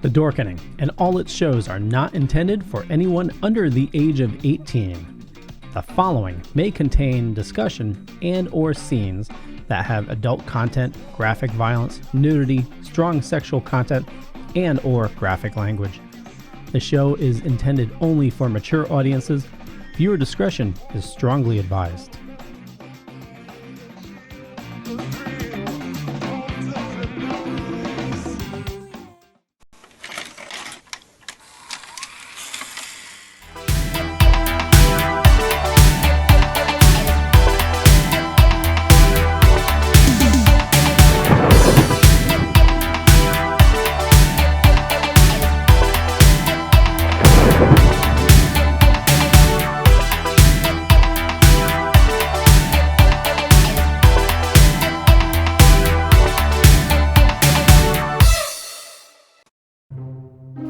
The Dorkening and all its shows are not intended for anyone under the age of 18. The following may contain discussion and or scenes that have adult content, graphic violence, nudity, strong sexual content, and or graphic language. The show is intended only for mature audiences. Viewer discretion is strongly advised.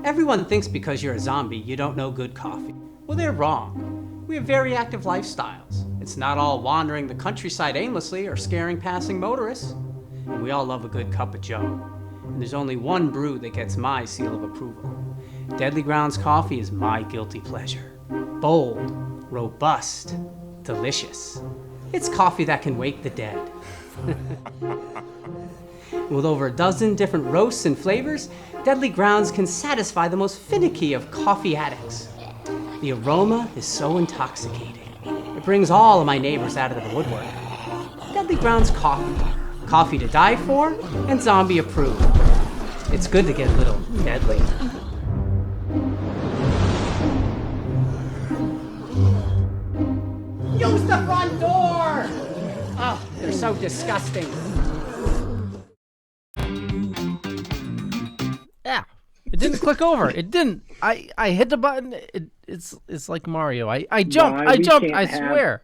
Everyone thinks because you're a zombie, you don't know good coffee. Well, they're wrong. We have very active lifestyles. It's not all wandering the countryside aimlessly or scaring passing motorists. And we all love a good cup of joe. And there's only one brew that gets my seal of approval. Deadly Grounds coffee is my guilty pleasure. Bold, robust, delicious. It's coffee that can wake the dead. With over a dozen different roasts and flavors, Deadly Grounds can satisfy the most finicky of coffee addicts. The aroma is so intoxicating. It brings all of my neighbors out of the woodwork. Deadly Grounds coffee. Coffee to die for and zombie approved. It's good to get a little deadly. Use the front door! Oh, they're so disgusting. Yeah, it didn't click over. It didn't. I hit the button. It's like Mario. I jumped. I swear.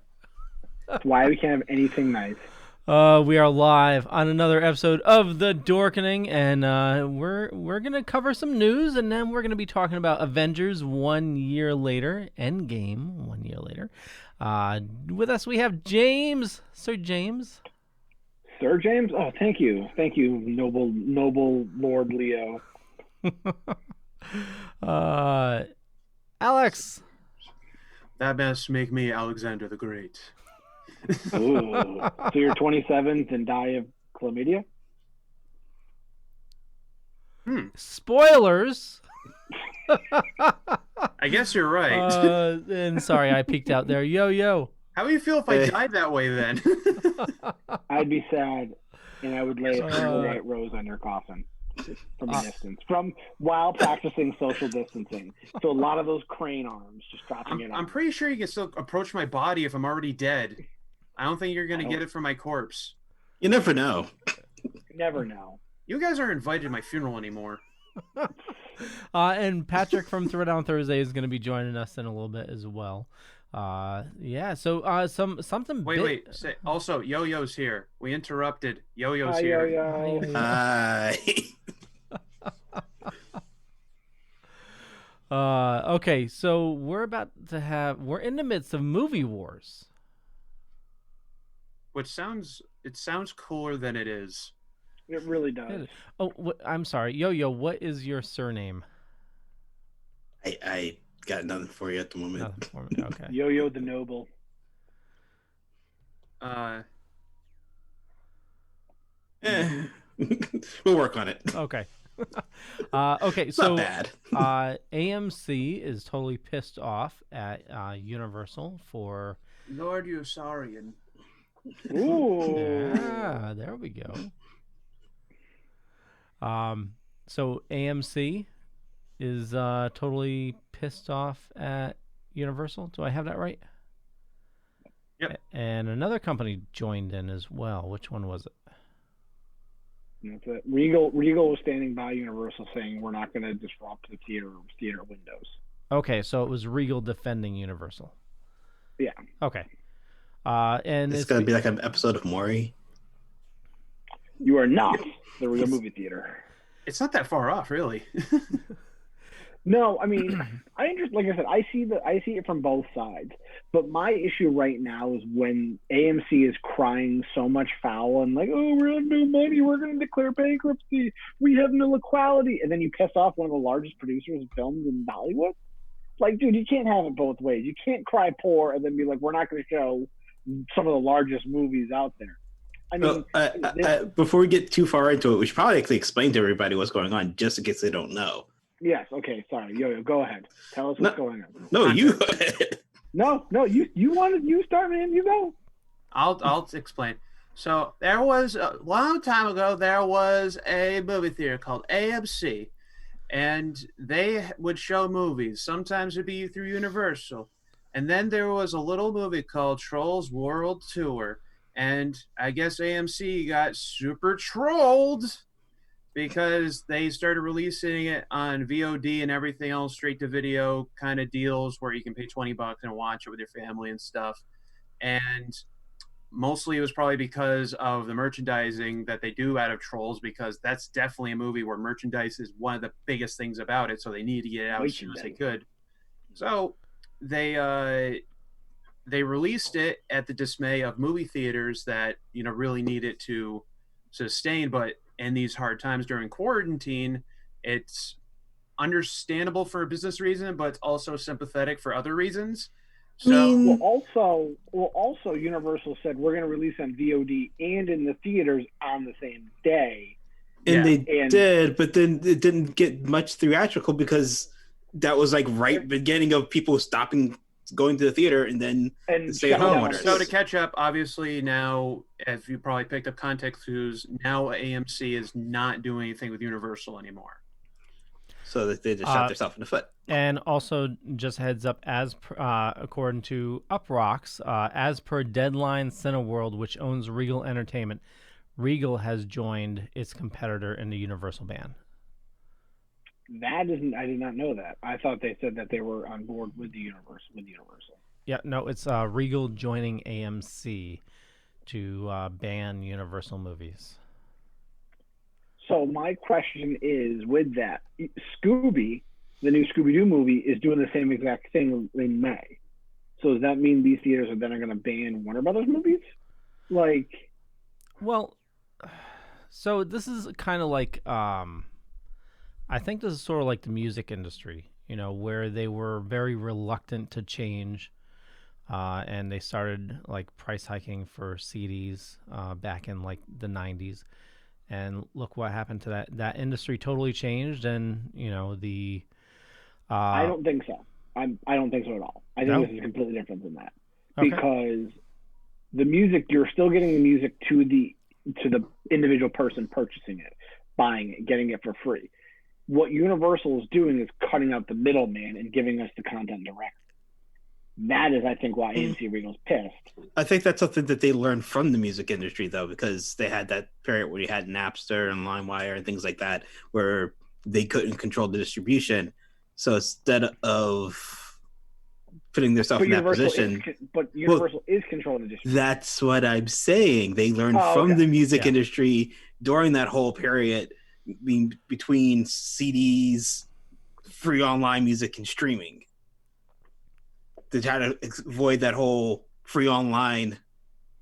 That's why we can't have anything nice. We are live on another episode of The Dorkening, and we're gonna cover some news, and then we're gonna be talking about Avengers 1 year later, Endgame 1 year later. With us we have James, Sir James. Sir James? Oh, thank you, noble Lord Leo. Alex. That must make me Alexander the Great. Ooh. So you're 27th and die of chlamydia? Spoilers. I guess you're right. And sorry, I peeked out there. Yo. How do you feel if I died that way then? I'd be sad, and I would lay a single white rose on your coffin from a distance, while practicing social distancing. So a lot of those crane arms just dropping it on. I'm pretty sure you can still approach my body if I'm already dead. I don't think you're going to get it from my corpse. You never know. Never know. You guys aren't invited to my funeral anymore. And Patrick from Throwdown Thursday is going to be joining us in a little bit as well. So something. Wait. Also, Yo-Yo's here. We interrupted. Yo-Yo's here. Yo-Yo. Hi. Okay, so we're in the midst of movie wars. Which sounds cooler than it is. It really does. Oh, I'm sorry. Yo-Yo, what is your surname? I got nothing for you at the moment. Nothing for me. Okay. Yo-Yo the Noble. We'll work on it. Okay. Okay, so not bad. AMC is totally pissed off at Universal for Lord Usarian. Ooh. Yeah, there we go. So AMC is totally pissed off at Universal. Do I have that right? Yep. And another company joined in as well. Which one was it? That's it. Regal was standing by Universal saying we're not going to disrupt the theater windows. Okay, so it was Regal defending Universal. Yeah. Okay. And It's gonna be like an episode of Maury. You are not the Regal movie theater. It's not that far off, really. No, I mean, like I said, I see it from both sides. But my issue right now is when AMC is crying so much foul and like, oh, we have no money, we're going to declare bankruptcy, we have no equality, and then you piss off one of the largest producers of films in Bollywood. Like, dude, you can't have it both ways. You can't cry poor and then be like, we're not going to show some of the largest movies out there. I mean, before we get too far into it, we should probably actually explain to everybody what's going on, just in case they don't know. Yes. Okay. Sorry. Yo, go ahead. Tell us what's going on. No, you. No. You start, man. You go. I'll explain. So there was a long time ago. There was a movie theater called AMC, and they would show movies. Sometimes it'd be through Universal, and then there was a little movie called Trolls World Tour, and I guess AMC got super trolled because they started releasing it on VOD and everything else, straight to video kind of deals where you can pay $20 and watch it with your family and stuff. And mostly it was probably because of the merchandising that they do out of Trolls, because that's definitely a movie where merchandise is one of the biggest things about it. So they need to get it out as soon as they could. So they released it at the dismay of movie theaters that, really need it to sustain. But in these hard times during quarantine, it's understandable for a business reason, but it's also sympathetic for other reasons. So also Universal said we're going to release on VOD and in the theaters on the same day. And they did, but then it didn't get much theatrical because that was like right beginning of people stopping going to the theater and then stay at home orders. So to catch up, obviously now, as you probably picked up context clues, now AMC is not doing anything with Universal anymore. So that they just shot themselves in the foot. And also, just heads up, as according to Uprocks, as per Deadline Cineworld, which owns Regal Entertainment, Regal has joined its competitor in the Universal ban. I did not know that. I thought they said that they were on board with the Universal. Yeah, no, it's Regal joining AMC to ban Universal movies. So my question is, with that, Scooby, the new Scooby-Doo movie, is doing the same exact thing in May. So does that mean these theaters are then going to ban Warner Brothers movies? Well, so this is kind of like, I think this is sort of like the music industry, where they were very reluctant to change, and they started like price hiking for CDs back in like the 90s. And look what happened to that. That industry totally changed, and the. I don't think so. I don't think so at all. I think this is completely different than that, because the music, you're still getting the music to the individual person purchasing it, buying it, getting it for free. What Universal is doing is cutting out the middleman and giving us the content direct. That is, I think, why AMC Regal's pissed. I think that's something that they learned from the music industry, though, because they had that period where you had Napster and LimeWire and things like that, where they couldn't control the distribution. So instead of putting themselves in that position, Universal is controlling the distribution. That's what I'm saying. They learned from the music industry during that whole period between CDs, free online music, and streaming, to try to avoid that whole free online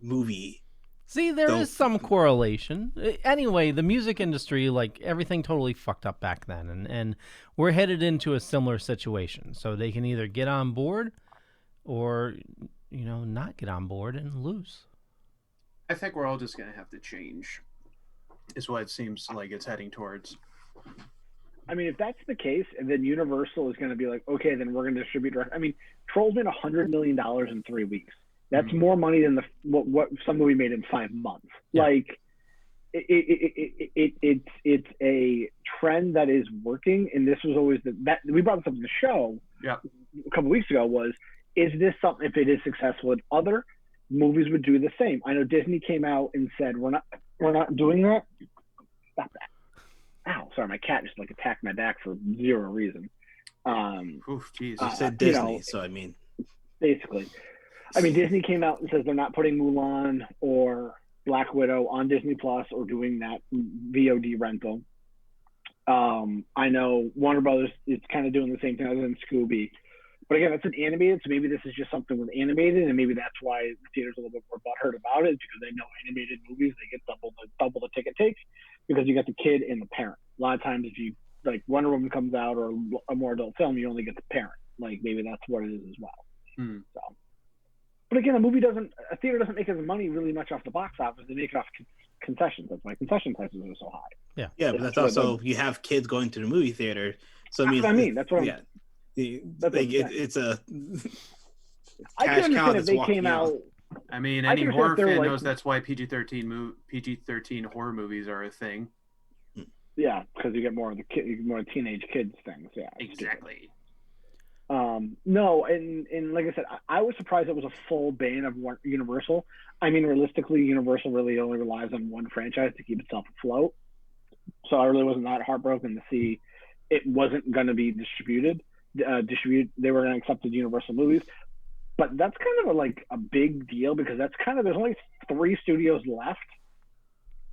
movie. See, there is some correlation. Anyway, the music industry, like everything totally fucked up back then, and we're headed into a similar situation. So they can either get on board or, not get on board and lose. I think we're all just going to have to change, is what it seems like it's heading towards. I mean, if that's the case, and then Universal is going to be like, okay, then we're going to distribute direct. I mean, Trolls made $100 million in 3 weeks. That's more money than what some movie made in 5 months. Yeah. it's a trend that is working, and this was always that we brought this up in the show a couple weeks ago. Is this something, if it is successful, and other movies would do the same? I know Disney came out and said we're not doing that. Stop that! Ow, sorry, my cat just like attacked my back for zero reason. Oof, jeez. You said Disney, so I mean, basically, Disney came out and says they're not putting Mulan or Black Widow on Disney Plus or doing that VOD rental. I know Warner Brothers is kind of doing the same thing other than Scooby. But again, it's an animated, so maybe this is just something with animated, and maybe that's why the theater's a little bit more butthurt about it, because they know animated movies, they get double the ticket takes, because you got the kid and the parent. A lot of times if you, like, Wonder Woman comes out or a more adult film, you only get the parent. Like, maybe that's what it is as well. So. But again, a theater doesn't make as money really much off the box office. They make it off concessions. That's why concession prices are so high. Yeah, but that's also, you have kids going to the movie theater. So that's what I mean. That's what yeah. It's a I can understand if they came out. I mean, any horror fan knows that's why PG-13 horror movies are a thing. Yeah, because you get more of the teenage kids things. Yeah, exactly. No, and like I said, I was surprised it was a full ban of Universal. I mean, realistically, Universal really only relies on one franchise to keep itself afloat. So I really wasn't that heartbroken to see it wasn't going to be distributed. They were going to accept the Universal movies, but that's kind of a big deal, because that's kind of, there's only 3 studios left,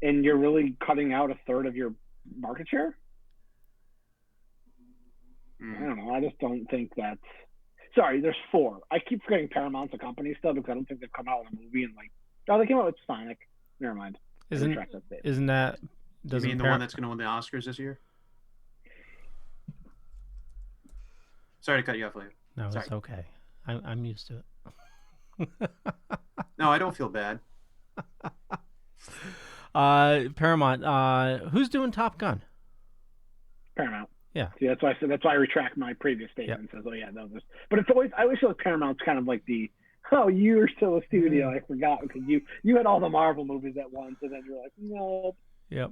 and you're really cutting out a third of your market share. I don't know. I just don't think that's. Sorry, there's 4. I keep forgetting Paramount's a company still, because I don't think they've come out with a movie and they came out with Sonic. Never mind. Isn't that? You mean the one that's going to win the Oscars this year? Sorry to cut you off, Leo. No, it's okay. I'm used to it. No, I don't feel bad. Paramount. Who's doing Top Gun? Paramount. Yeah. See, that's why I retract my previous statement. Yep. Says, oh yeah, no, this. But it's always, I always feel like Paramount's kind of like the, oh, you're still a studio. I forgot, because you had all the Marvel movies at once, and then you're like, no. Yep.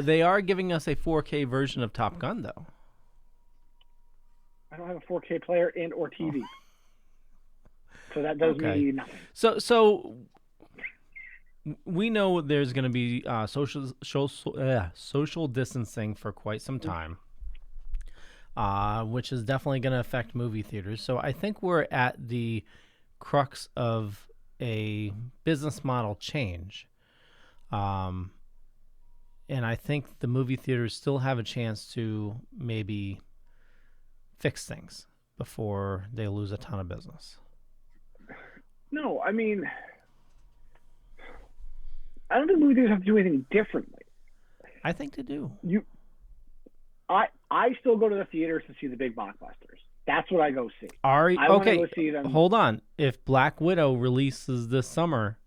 They are giving us a 4K version of Top Gun, though. I don't have a 4K player or TV, so that does me nothing. So we know there's going to be social distancing for quite some time, which is definitely going to affect movie theaters. So I think we're at the crux of a business model change, and I think the movie theaters still have a chance to maybe fix things before they lose a ton of business. No, I mean, I don't think movie theaters have to do anything differently. I think they do. I still go to the theaters to see the big blockbusters. That's what I go see. Okay, go see them. Hold on. If Black Widow releases this summer...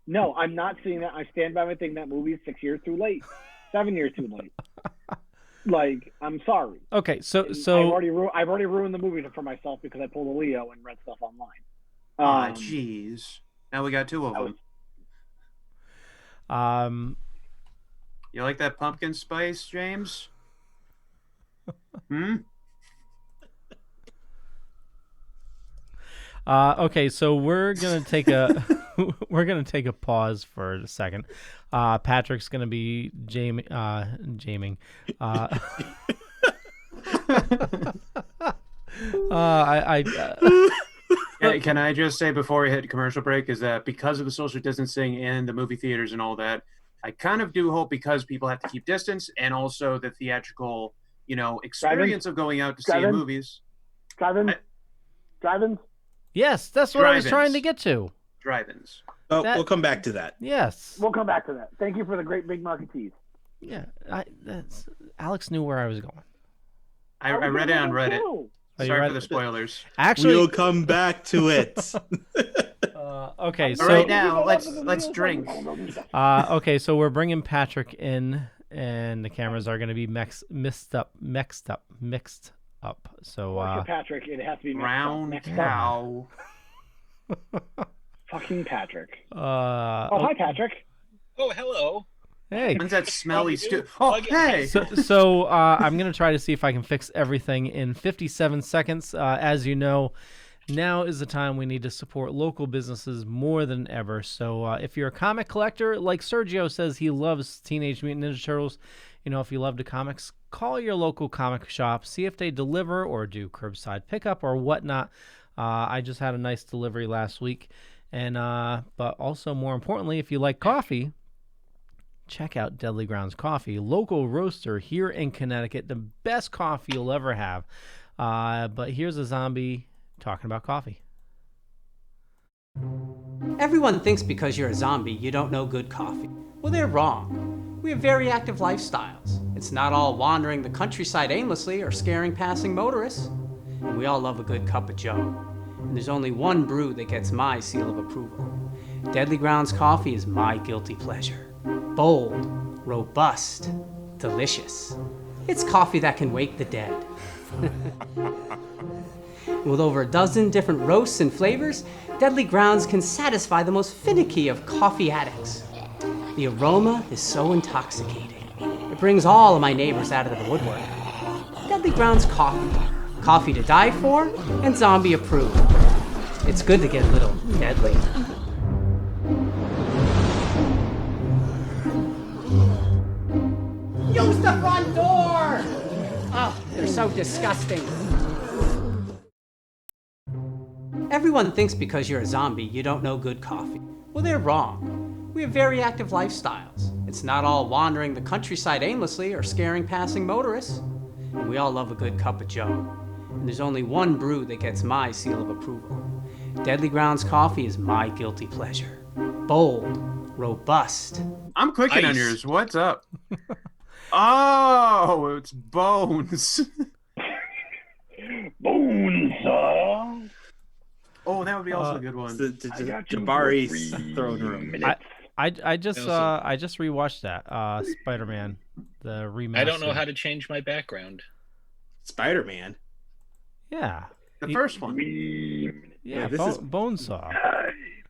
No, I'm not seeing that. I stand by my thing. That movie is 6 years too late. 7 years too late. I'm sorry. Okay, so I've already ruined the movie for myself because I pulled a Leo and read stuff online. Jeez. Now we got 2 of them. You like that pumpkin spice, James? Okay, so we're gonna take a pause for a second. Patrick's gonna be jaming. Can I just say before we hit commercial break is that because of the social distancing and the movie theaters and all that, I kind of do hope, because people have to keep distance, and also the theatrical, experience of going out to see movies. Drive-ins? Yes, that's what I was trying to get to. Drive-ins. Oh, we'll come back to that. Yes. We'll come back to that. Thank you for the great big marketees. Yeah, Alex knew where I was going. I read it on Reddit. Sorry for the spoilers. Actually, we'll come back to it. Okay, so right now let's drink. Okay, so we're bringing Patrick in, and the cameras are going to be mixed up. So Patrick, it has to be round cow. Fucking Patrick. Oh, hi, Patrick. Oh, hello. Hey. When's that smelly stew? Oh, hey. So I'm going to try to see if I can fix everything in 57 seconds. As you know, now is the time we need to support local businesses more than ever. So if you're a comic collector, like Sergio says he loves Teenage Mutant Ninja Turtles, if you love the comics, call your local comic shop, see if they deliver or do curbside pickup or whatnot. I just had a nice delivery last week. And but also more importantly, if you like coffee, check out Deadly Grounds Coffee, local roaster here in Connecticut, the best coffee you'll ever have. But here's a zombie talking about coffee. Everyone thinks because you're a zombie, you don't know good coffee. Well, they're wrong. We have very active lifestyles. It's not all wandering the countryside aimlessly or scaring passing motorists. And we all love a good cup of joe. And there's only one brew that gets my seal of approval. Deadly Grounds Coffee is my guilty pleasure. Bold, robust, delicious. It's coffee that can wake the dead. With over a dozen different roasts and flavors, Deadly Grounds can satisfy the most finicky of coffee addicts. The aroma is so intoxicating. It brings all of my neighbors out of the woodwork. Deadly Grounds Coffee. Coffee to die for and zombie approved. It's good to get a little deadly. Use the front door! Oh, they're so disgusting. Everyone thinks because you're a zombie, you don't know good coffee. Well, they're wrong. We have very active lifestyles. It's not all wandering the countryside aimlessly or scaring passing motorists. And we all love a good cup of joe. And there's only one brew that gets my seal of approval. Deadly Grounds Coffee is my guilty pleasure. Bold, robust. I'm clicking on yours. What's up? Oh, it's Bones. Bones. Oh, that would be also a good one. Jabari's throne room. I just rewatched that Spider-Man, the remaster. I don't know how to change my background. Spider-Man. Yeah, the first one. Yeah, this is Bonesaw.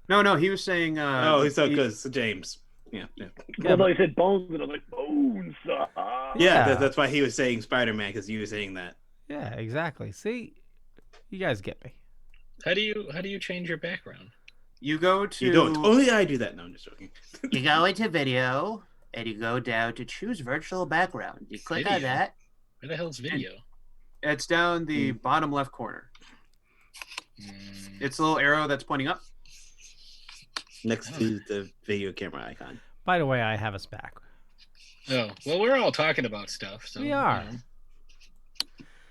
No, he was saying. He's so good. So James. Yeah. Although he said Bones, and I was like Bonesaw. Yeah, that's why he was saying Spider-Man, because you were saying that. Yeah, exactly. See, you guys get me. How do you change your background? You go to. You don't. Only I do that. No, I'm just joking. You go into video, and you go down to choose virtual background. You click on that. Where the hell's video? It's down the bottom left corner. It's a little arrow that's pointing up. Next to the video camera icon. By the way, I have us back. Oh, well, we're all talking about stuff. So, we are.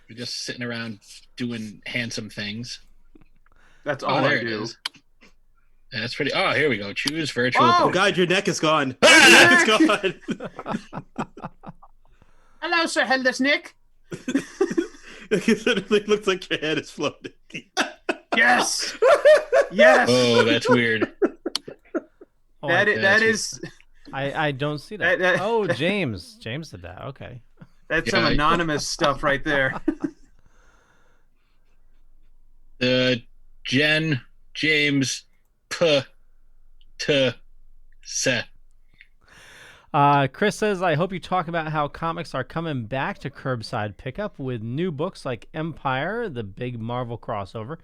We're just sitting around doing handsome things. That's all I do. Yeah, that's pretty. Oh, here we go. Choose virtual. Oh, God, your neck is gone. It's gone. Hello, Sir Heldas Nick. It literally looks like your head is floating. Yes. Yes. Oh, that's weird. That is. I don't see that. Oh, James did that. Okay. That's some anonymous stuff right there. Jen James Se. Chris says, I hope you talk about how comics are coming back to curbside pickup with new books like Empire, the big Marvel crossover.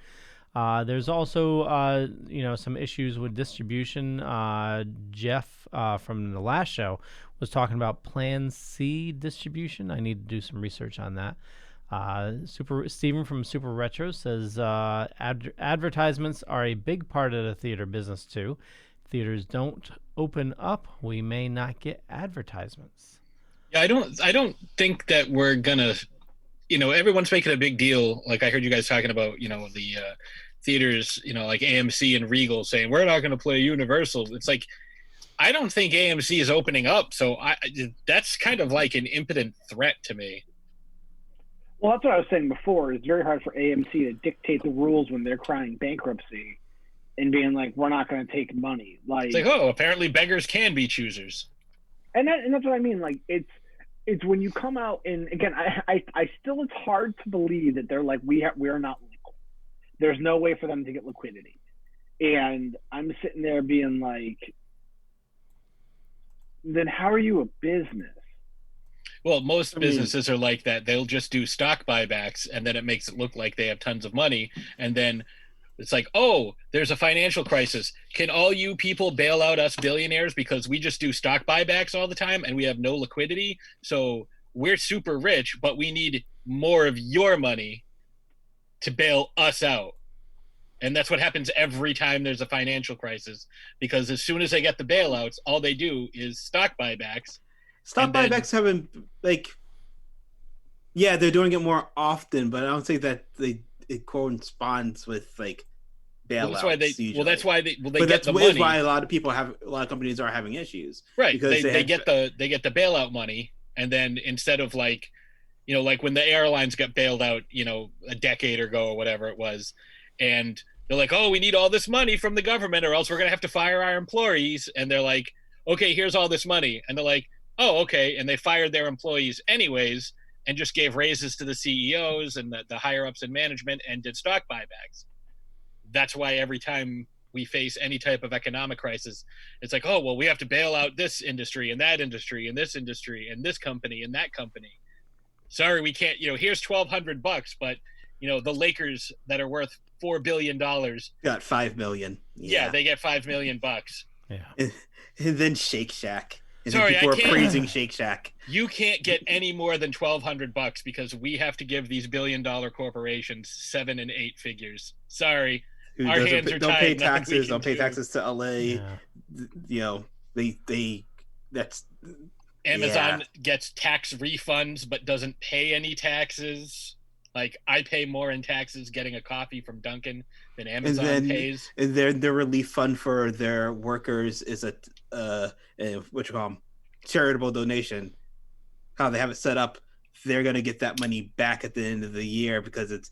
There's also, some issues with distribution. Jeff from the last show was talking about Plan C distribution. I need to do some research on that. Steven from Super Retro says advertisements are a big part of the theater business too. Theaters don't open up, we may not get advertisements. Yeah, I don't think that we're gonna, everyone's making a big deal. Like I heard you guys talking about, the theaters, like AMC and Regal saying we're not gonna play Universal. It's like, I don't think AMC is opening up, so that's kind of like an impotent threat to me. Well, that's what I was saying before. It's very hard for AMC to dictate the rules when they're crying bankruptcy and being like, we're not going to take money. It's like, oh, apparently beggars can be choosers. And that's what I mean. Like, it's when you come out and, again, I still, it's hard to believe that they're like, we are not legal. There's no way for them to get liquidity. And I'm sitting there being like, then how are you a business? Well, most businesses are like that. They'll just do stock buybacks, and then it makes it look like they have tons of money. And then it's like, oh, there's a financial crisis. Can all you people bail out us billionaires because we just do stock buybacks all the time and we have no liquidity? So we're super rich, but we need more of your money to bail us out. And that's what happens every time there's a financial crisis, because as soon as they get the bailouts, all they do is stock buybacks. Stock buybacks haven't, like, yeah, they're doing it more often, but I don't think that it corresponds with like bailouts. That's why they but get the money. That's why a lot of companies are having issues, right? Because they get the bailout money, and then instead of like, like when the airlines got bailed out, a decade ago or whatever it was, and they're like, oh, we need all this money from the government, or else we're gonna have to fire our employees, and they're like, okay, here's all this money, and they're like, oh, okay, and they fired their employees anyways, and just gave raises to the CEOs and the higher ups in management and did stock buybacks. That's why every time we face any type of economic crisis, it's like, oh, well, we have to bail out this industry and that industry and this industry and this company and that company. Sorry, we can't, here's $1,200, but the Lakers that are worth $4 billion got $5 million. Yeah, they get $5 million. Yeah. And then Shake Shack. And sorry, people are praising Shake Shack. You can't get any more than $1,200 because we have to give these billion-dollar corporations 7 and 8 figures. Sorry, our hands are tied. Don't pay taxes. Don't pay taxes to LA. Yeah. That's Amazon gets tax refunds but doesn't pay any taxes. Like, I pay more in taxes getting a coffee from Dunkin' than Amazon pays. And their relief fund for their workers is charitable donation. How they have it set up, they're gonna get that money back at the end of the year because it's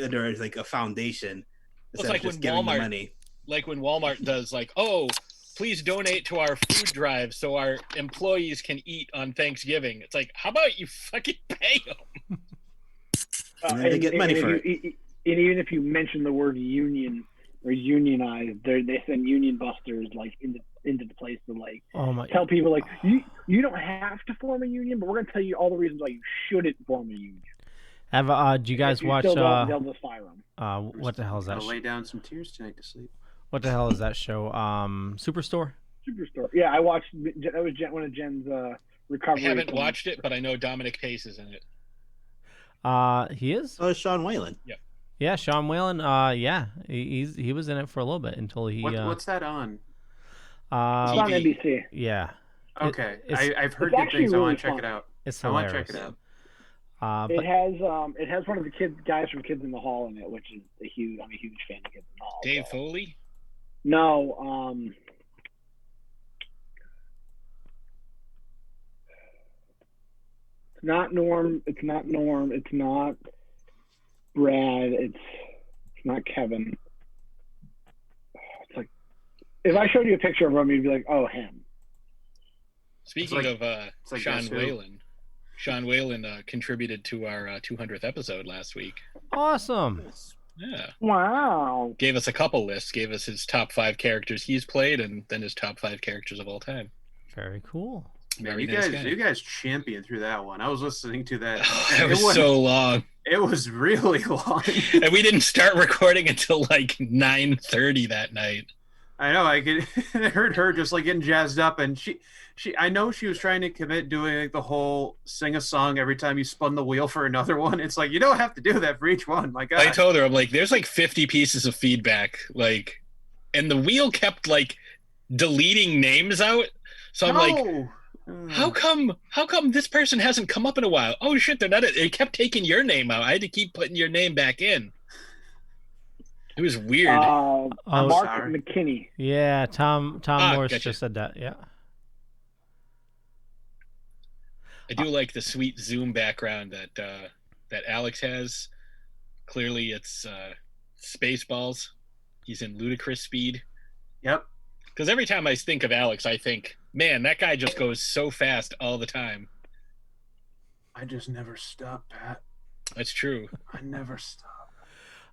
under like a foundation. It's like when Walmart does like, oh, please donate to our food drive so our employees can eat on Thanksgiving. It's like, how about you fucking pay them? And then they get money for it. And even if you mention the word union or unionize, they send union busters like into the place to like tell people like you don't have to form a union, but we're gonna tell you all the reasons why you shouldn't form a union. Do you guys watch? They'll just fire them. What the hell is that? I'll lay down some tears tonight to sleep. What the hell is that show? Superstore. Superstore. Yeah, I watched. That was one of Jen's recovery. I haven't watched it, but I know Dominic Pace is in it. He is. Oh, Sean Whalen. Yeah. Yeah, Sean Whalen. Yeah, he was in it for a little bit until he. What's that on? It's on NBC. Yeah. Okay, I've heard good things. Really I want to check it out. It's hilarious. I want to check it out. It has one of the guys from Kids in the Hall in it, which is I'm a huge fan of Kids in the Hall. Dave Foley? No, it's not Norm. It's not Brad. It's not Kevin. It's like if I showed you a picture of him, you'd be like, "Oh, him." Speaking of Sean Whalen. Sean Whalen contributed to our 200th episode last week. Awesome. Yeah. Wow. Gave us a couple lists. Gave us his top 5 characters he's played, and then his top 5 characters of all time. Very cool. You guys championed through that one. I was listening to that. It was so long. It was really long. And we didn't start recording until like 9:30 that night. I know. I heard her just like getting jazzed up, and I know she was trying to commit doing like the whole sing a song every time you spun the wheel for another one. It's like, you don't have to do that for each one. My God. I told her, I'm like, there's like 50 pieces of feedback, like, and the wheel kept like deleting names out. So I'm like, how come this person hasn't come up in a while? Oh shit, they're not. It kept taking your name out. I had to keep putting your name back in. It was weird. Mark McKinney. Yeah, Tom Morris gotcha. just said that. Yeah. I do like the sweet Zoom background that Alex has. Clearly, it's Spaceballs. He's in ludicrous speed. Yep. Because every time I think of Alex, I think, man, that guy just goes so fast all the time. I just never stop, Pat. That's true. I never stop.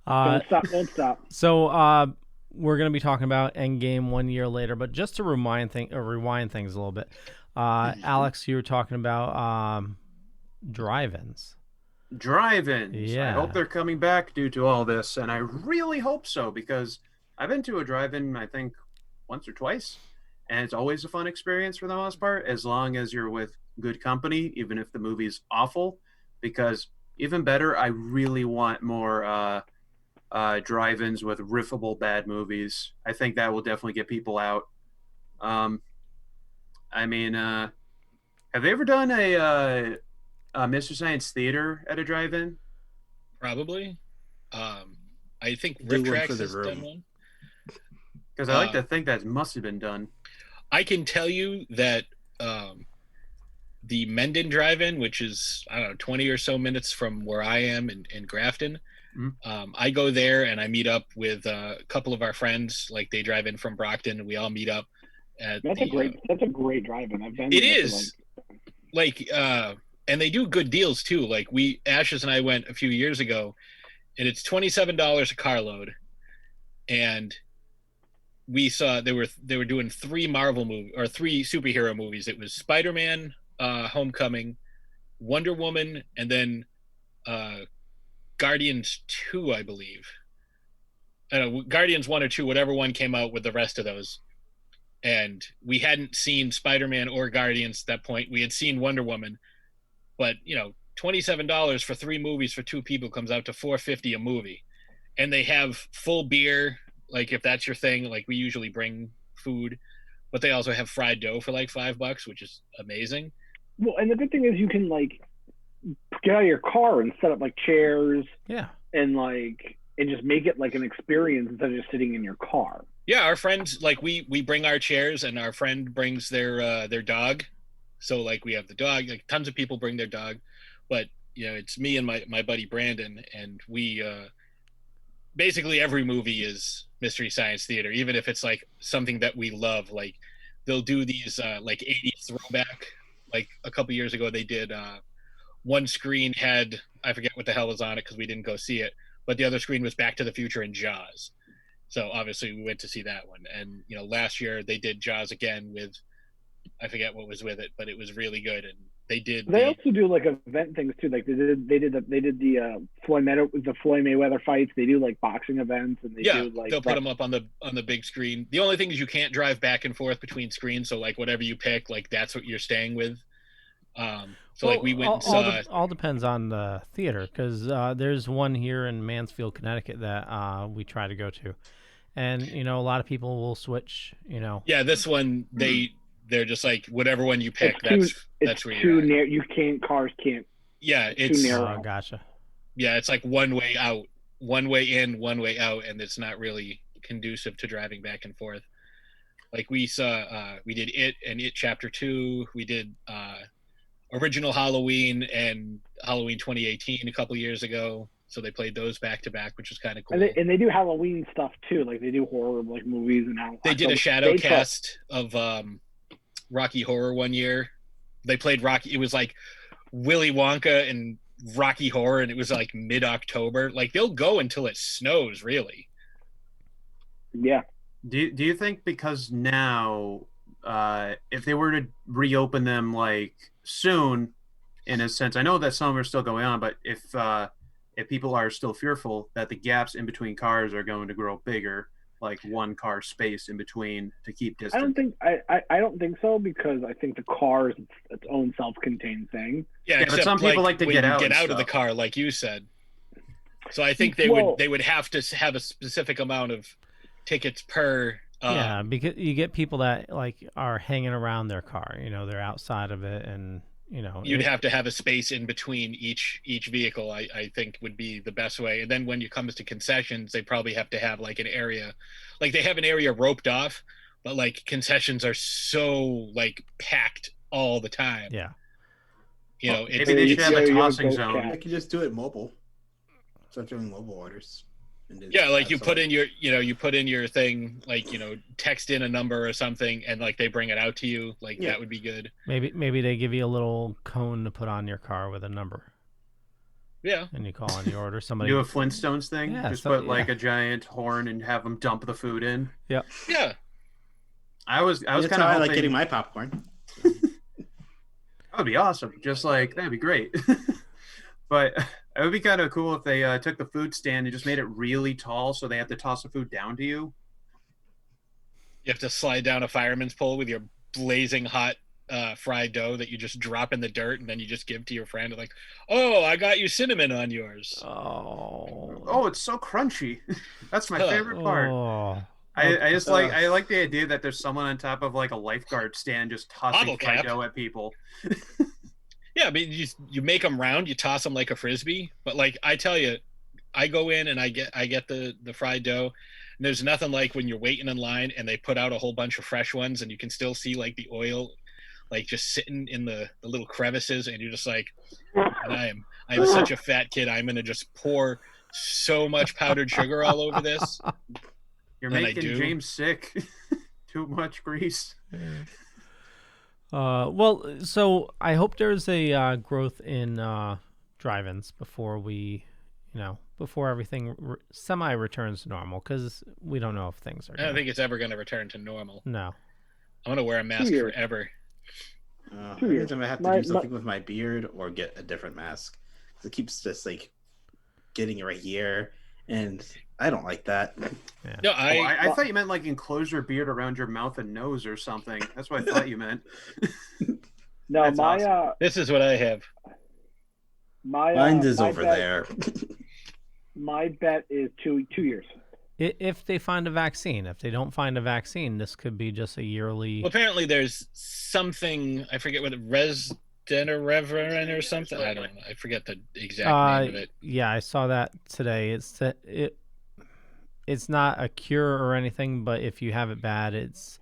Don't stop. So we're going to be talking about Endgame 1 year later, but just to rewind things a little bit, Alex, you were talking about drive-ins. Drive-ins. Yeah. I hope they're coming back due to all this, and I really hope so, because I've been to a drive-in, I think, once or twice, and it's always a fun experience for the most part, as long as you're with good company, even if the movie's awful. Because even better, I really want more drive-ins with riffable bad movies. I think that will definitely get people out. I mean, have they ever done a Mr. Science Theater at a drive-in? Probably. I think Do Rift one Tracks for the has room. done one. Because I like to think that must have been done. I can tell you that the Mendon Drive-In, which is, I don't know, 20 or so minutes from where I am in Grafton, I go there and I meet up with a couple of our friends. Like, they drive in from Brockton and we all meet up at That's a great drive-in. I've been it there is and they do good deals too. Like, Ashes and I went a few years ago, and it's $27 a carload, and we saw they were doing three superhero movies. It was Spider-Man, Homecoming, Wonder Woman, and then Guardians 2, I believe. Guardians 1 or 2, whatever one came out with the rest of those. And we hadn't seen Spider-Man or Guardians at that point. We had seen Wonder Woman, but $27 for three movies for two people comes out to $4.50 a movie. And they have full beer, like, if that's your thing. Like, we usually bring food, but they also have fried dough for like $5, which is amazing. Well, and the good thing is you can like get out of your car and set up like chairs, and just make it like an experience instead of just sitting in your car. Yeah, our friends, like, we bring our chairs, and our friend brings their dog. So, like, we have the dog. Like, tons of people bring their dog, but it's me and my buddy Brandon, and we basically every movie is Mystery Science Theater, even if it's like something that we love. Like, they'll do these like 80s throwback. Like, a couple years ago, they did one screen had, I forget what the hell was on it because we didn't go see it, but the other screen was Back to the Future and Jaws. So obviously we went to see that one. And last year they did Jaws again with, I forget what was with it, but it was really good. And they also do like event things too. Like they did the Floyd Mayweather fights. They do like boxing events, and they'll put them up on the big screen. The only thing is you can't drive back and forth between screens. So, like, whatever you pick, like, that's what you're staying with. We went and saw. All depends on the theater, because there's one here in Mansfield, Connecticut that we try to go to, and a lot of people will switch. Yeah, this one they're just like, whatever one you pick. That's where you're too narrow. Cars can't. Yeah, it's too narrow. Gotcha. Yeah, it's like one way out, one way in, one way out, and it's not really conducive to driving back and forth. Like, we saw, we did It and It Chapter 2. We did original Halloween and Halloween 2018 a couple years ago. So they played those back to back, which was kind of cool. And they do Halloween stuff too. Like, they do horror like movies and they did a shadow cast of Rocky Horror one year. They played Rocky. It was like Willy Wonka and Rocky Horror, and it was like mid-October. Like, they'll go until it snows, really. Yeah. Do you think, because now, if they were to reopen them like soon, in a sense, I know that some are still going on, but if people are still fearful that the gaps in between cars are going to grow bigger, like one car space in between to keep distance? I don't think so, because I think the car is its own self-contained thing. Yeah, but some people like to get out of the car, like you said. So I think they would have to have a specific amount of tickets per. Yeah, because you get people that like are hanging around their car. They're outside of it, and you'd have to have a space in between each vehicle. I think would be the best way. And then when it comes to concessions, they probably have to have like an area, like they have an area roped off, but like concessions are so like packed all the time. Yeah. Maybe they should have a tossing zone. I could just do it mobile. Start doing mobile orders. Yeah, like you put in your thing, like, text in a number or something, and like they bring it out to you. Like, that would be good. Maybe they give you a little cone to put on your car with a number. Yeah. And you call and you order somebody. Do a Flintstones thing. Yeah, Just so- put like a giant horn and have them dump the food in. Yep. Yeah. I was That's kind how of I like getting my popcorn. That would be awesome. Just like that'd be great. But it would be kind of cool if they took the food stand and just made it really tall, so they have to toss the food down to you. You have to slide down a fireman's pole with your blazing hot fried dough that you just drop in the dirt, and then you just give to your friend. Like, oh, I got you cinnamon on yours. Oh, it's so crunchy. That's my favorite part. Oh. I just like I like the idea that there's someone on top of like a lifeguard stand just tossing Bottle fried cap. dough at people. Yeah, I mean, you make them round, you toss them like a frisbee. But like I tell you, I go in and I get the fried dough. And there's nothing like when you're waiting in line and they put out a whole bunch of fresh ones, and you can still see like the oil, like just sitting in the little crevices, and you're just like, and I'm such a fat kid. I'm gonna just pour so much powdered sugar all over this. You're And I making do. James sick. Too much grease. Well, so I hope there's a growth in drive-ins before we, before everything semi returns to normal, because we don't know if things are. I don't think it's ever gonna return to normal. No. I'm gonna wear a mask years. forever. Every time I have to do something with my beard or get a different mask, 'cause it keeps just like getting it right here, and I don't like that. Yeah. No, I thought you meant like enclose your beard around your mouth and nose or something. That's what I thought you meant. No, That's my awesome. this is what I have. Mine is my over bet- there. My bet is 2 years. If they find a vaccine. If they don't find a vaccine, this could be just a yearly. Well, apparently there's something, I forget what Reverend or something. I don't know. I forget the exact name of it. Yeah, I saw that today. It's not a cure or anything, but if you have it bad, it's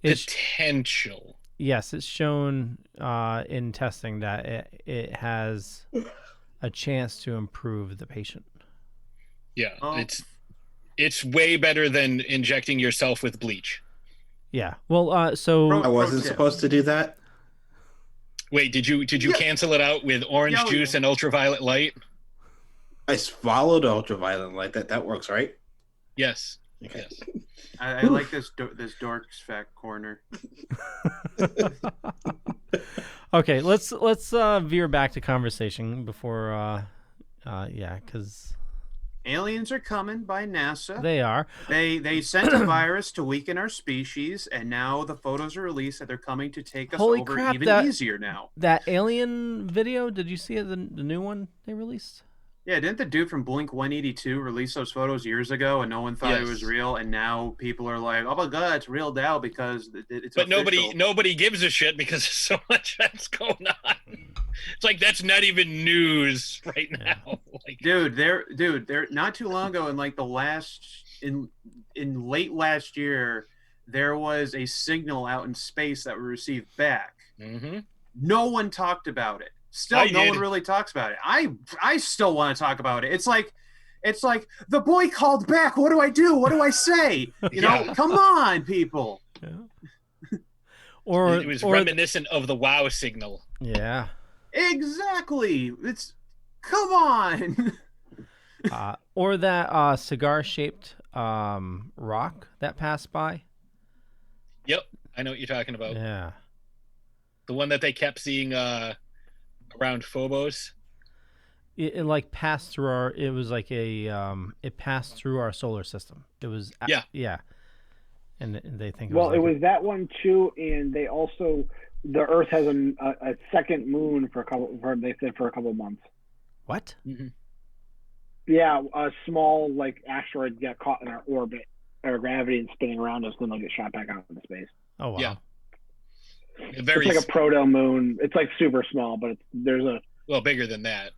Potential. yes, it's shown in testing that it has a chance to improve the patient. Yeah, Oh. it's way better than injecting yourself with bleach. Yeah. Well, so I wasn't tip. supposed to do that. Wait, did you cancel it out with orange Yeah. juice and ultraviolet light? I swallowed ultraviolet light. That works, right? Yes. Okay. Yes. I like this dork's fact corner. okay, let's veer back to conversation before because Aliens are coming by NASA. they are. They sent a virus to weaken our species, and now the photos are released that they're coming to take us Holy over crap, even easier now. That alien video, did you see it, the new one they released? Yeah, didn't the dude from Blink 182 release those photos years ago, and no one thought it Yes. was real, and now people are like, "Oh my god, it's real now because it's." But official. nobody gives a shit because there's so much that's going on. It's like that's not even news right now. Like, Dude, they're not too long ago in like in late last year, there was a signal out in space that we received back. mhm. No one talked about it. Still, I no did. one really talks about it. I still want to talk about it. It's like the boy called back. What do I do? What do I say? You know, Yeah. come on, people. Yeah. Or It was or reminiscent of the WoW signal. yeah. Exactly. Come on. Or that cigar-shaped rock that passed by. Yep, I know what you're talking about. Yeah. The one that they kept seeing around Phobos. It like passed through our. It was like it passed through our solar system. It was. Yeah. Yeah. And they think. Well, it like was that one too, and they also the Earth has a second moon for a couple months. What? Mm-hmm. Yeah, a small like asteroid got caught in our orbit, our gravity, and spinning around us, then they'll get shot back out into space. Oh wow. Yeah. Very It's like a proto moon. It's like super small, but there's a well bigger than that.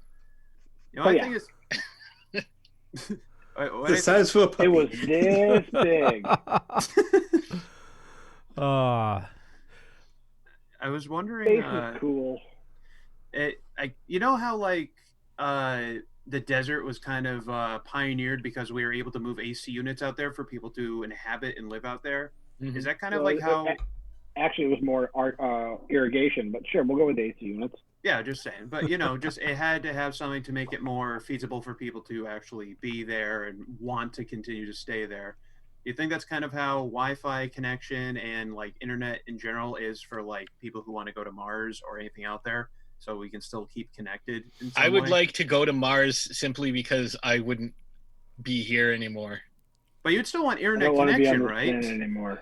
You know, Oh, I yeah. think it's. The size of a puppy. it was this big. I was wondering. Space is cool. You know how like the desert was kind of pioneered because we were able to move AC units out there for people to inhabit and live out there. Mhm. Is that kind of Well, like how? Actually, it was more irrigation, but sure, we'll go with AC units. Yeah, just saying. But just it had to have something to make it more feasible for people to actually be there and want to continue to stay there. Do you think that's kind of how Wi-Fi connection and like internet in general is for like people who want to go to Mars or anything out there, so we can still keep connected in some I would way? like to go to Mars simply because I wouldn't be here anymore. But you'd still want I internet don't want to be on connection, this right? planet anymore.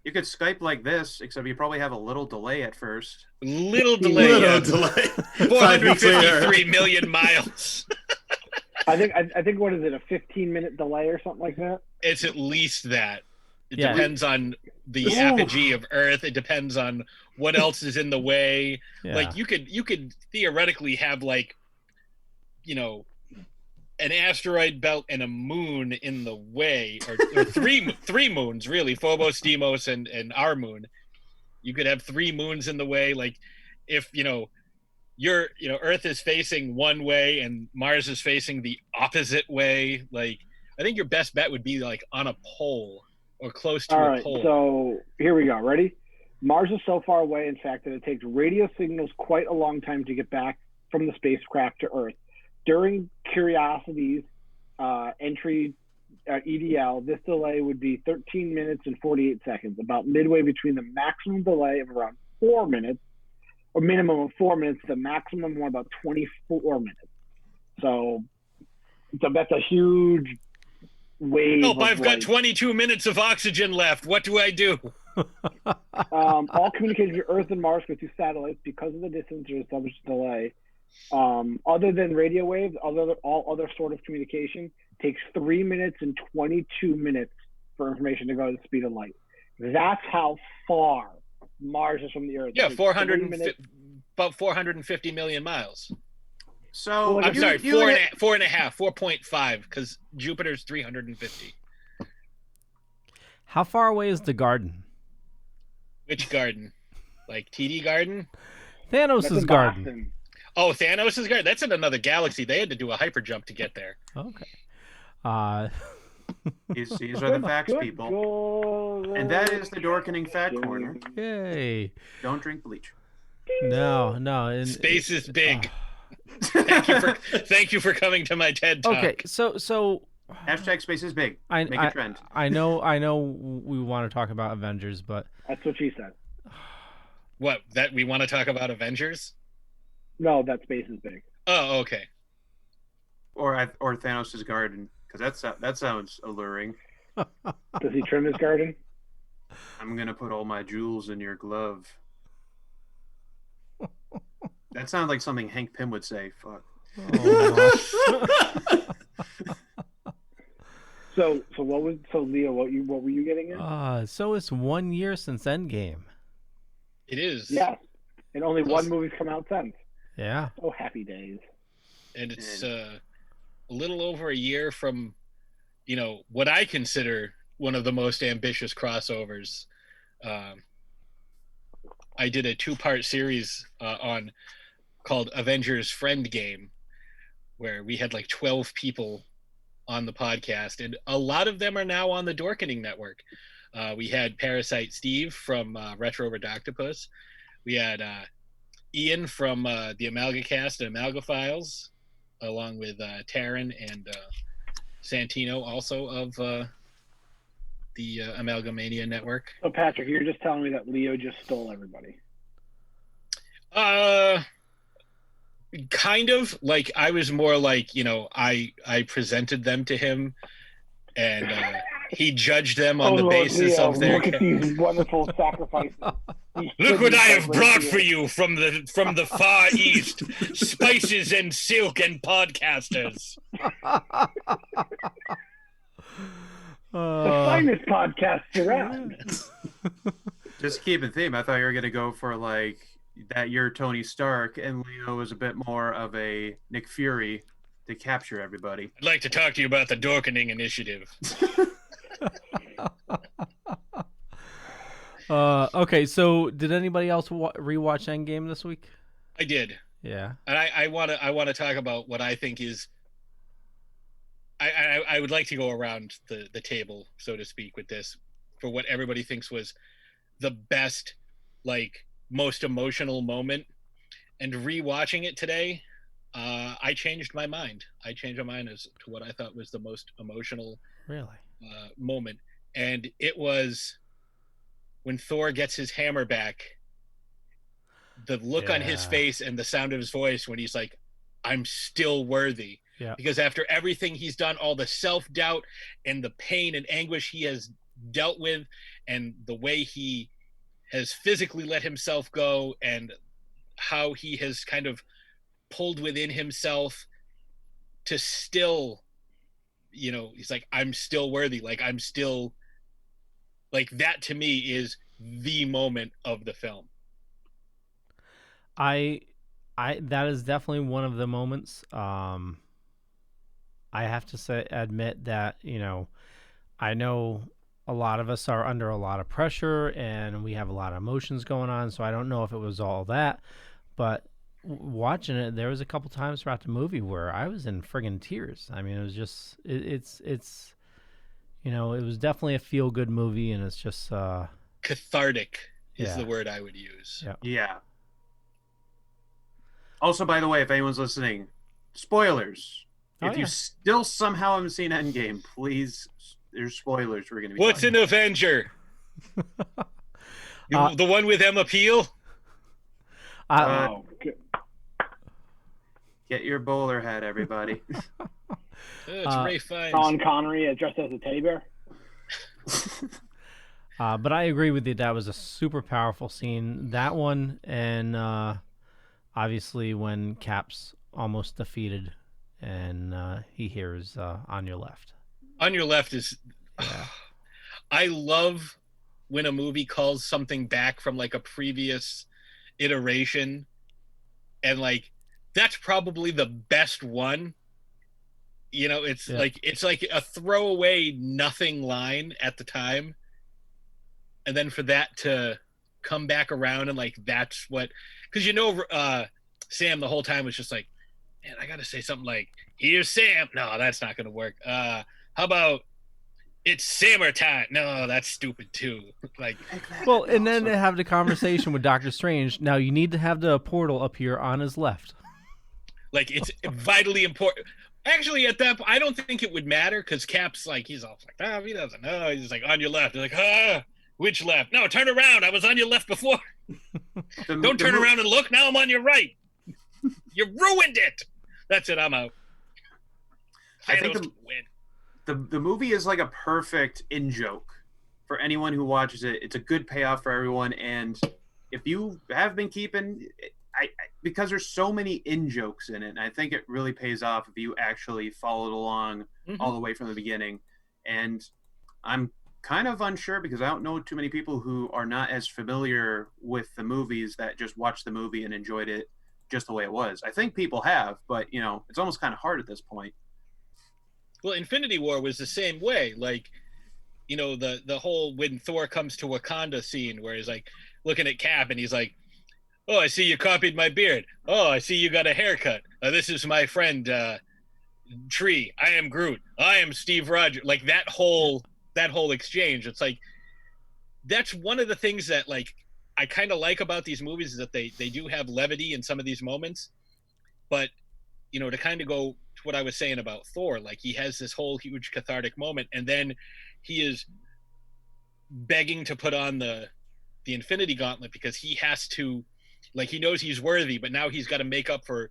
You could Skype like this, except you probably have a little delay at first. Little delay. Little delay. 453 million miles. I think what is it, a 15-minute delay or something like that? It's at least that. It Yeah. depends on the Ooh. apogee of Earth. It depends on what else is in the way. Yeah. Like you could theoretically have like, an asteroid belt and a moon in the way, or three moons really, Phobos, Deimos, and our moon. You could have 3 moons in the way. Like if your Earth is facing one way and Mars is facing the opposite way. Like I think your best bet would be like on a pole or close to All a right, pole. so here we go. Ready? Mars is so far away, in fact, that it takes radio signals quite a long time to get back from the spacecraft to Earth. During Curiosity's entry EDL, this delay would be 13 minutes and 48 seconds, about midway between the maximum delay of around 4 minutes, or minimum of 4 minutes, the maximum one about 24 minutes. So that's a huge wave. Nope, of I've got like, 22 minutes of oxygen left. What do I do? all communication to Earth and Mars go through satellites. Because of the distance, there's so much delay. Other than radio waves, all other sort of communication takes 3 minutes and 22 minutes for information to go at the speed of light. That's how far Mars is from the Earth. Yeah, It takes 3 minutes. about 450 million miles. So Well, I'm sorry, you 4.5, because Jupiter's 350. How far away is the garden? Which garden? Like TD Garden? Thanos' That's in garden. Boston. Oh, Thanos' garden. That's in another galaxy. They had to do a hyper jump to get there. Okay. These are the facts, people. And that is the Dorkening Fact Corner. Yay. Don't drink bleach. No. Space is big. Thank you for coming to my TED Talk. Okay, so Hashtag space is big. Make a trend. I know we want to talk about Avengers, but That's what she said. What, that we want to talk about Avengers? No, that space is big. Oh, okay. Or Thanos' garden, because that sounds alluring. Does he trim his garden? I'm gonna put all my jewels in your glove. That sounds like something Hank Pym would say. Fuck. oh, So Leo, what were you getting at? so it's 1 year since Endgame. It is. Yes, and only one movie's come out since. Yeah. Oh, happy days! And it's a little over a year from, what I consider one of the most ambitious crossovers. I did a 2-part series called Avengers Endgame, where we had like 12 people on the podcast, and a lot of them are now on the Dorkening network. We had Parasite Steve from Retro Redoctopus. We had Ian from the AmalgaCast and AmalgaFiles, along with Taryn and Santino, also of the Amalgamania network. So Patrick, you're just telling me that Leo just stole everybody. Kind of. Like, I was more like, I presented them to him, and he judged them on the basis Leo, of their. Look at these wonderful sacrifices. Look what I have brought for you from the far east: spices and silk and podcasters. The finest podcast around. Just keep in theme. I thought you were gonna go for like that you're Tony Stark, and Leo is a bit more of a Nick Fury to capture everybody. I'd like to talk to you about the Dorkening Initiative. Okay, so did anybody else rewatch Endgame this week? I did. Yeah. And I want to talk about what I think is. I would like to go around the table, so to speak, with this, for what everybody thinks was the best, like, most emotional moment. And rewatching it today, I changed my mind. I changed my mind as to what I thought was the most emotional moment. And it was when Thor gets his hammer back, the look on his face and the sound of his voice when he's like, I'm still worthy. Yeah. Because after everything he's done, all the self-doubt and the pain and anguish he has dealt with, and the way he has physically let himself go, and how he has kind of pulled within himself to still, he's like, I'm still worthy. Like, I'm still, like, that to me is the moment of the film. That is definitely one of the moments. I have to admit that, I know a lot of us are under a lot of pressure and we have a lot of emotions going on. So I don't know if it was all that, but watching it, there was a couple times throughout the movie where I was in friggin' tears. I mean, it was just, it's, it was definitely a feel good movie, and it's just, cathartic is the word I would use. Yeah. Also, by the way, if anyone's listening, spoilers. If you still somehow haven't seen Endgame, please, there's spoilers we're going to be What's an Avenger? The one with Emma Peel? Get your bowler hat, everybody. It's Ray Fiennes. Sean Connery dressed as a teddy bear. But I agree with you. That was a super powerful scene. That one, and obviously when Cap's almost defeated, and he hears "On Your Left." On Your Left is. I love when a movie calls something back from like a previous iteration, and like that's probably the best one. It's like a throwaway nothing line at the time, and then for that to come back around, and like that's what, because Sam the whole time was just like, man, I gotta say something like, here's Sam. No, that's not gonna work. How about it's summertime? No, that's stupid too. Like, well, and then they have the conversation with Doctor Strange. Now you need to have the portal appear on his left. Like, it's vitally important. Actually, at that point, I don't think it would matter, because Cap's like, he's all like, he doesn't know. He's like, on your left. They're like, which left? No, turn around. I was on your left before. Don't turn around and look. Now I'm on your right. You ruined it. That's it. I'm out. I think the movie is like a perfect in-joke for anyone who watches it. It's a good payoff for everyone. And if you have been keeping... because there's so many in-jokes in it, and I think it really pays off if you actually followed along all the way from the beginning. And I'm kind of unsure, because I don't know too many people who are not as familiar with the movies that just watched the movie and enjoyed it just the way it was. I think people have, but, it's almost kind of hard at this point. Well, Infinity War was the same way. Like, the whole when Thor comes to Wakanda scene where he's like looking at Cap and he's like, oh, I see you copied my beard. Oh, I see you got a haircut. This is my friend, Tree. I am Groot. I am Steve Rogers. Like that whole exchange. It's like, that's one of the things that like I kind of like about these movies, is that they do have levity in some of these moments. But, to kind of go to what I was saying about Thor, like he has this whole huge cathartic moment, and then he is begging to put on the Infinity Gauntlet because he has to. Like, he knows he's worthy, but now he's got to make up for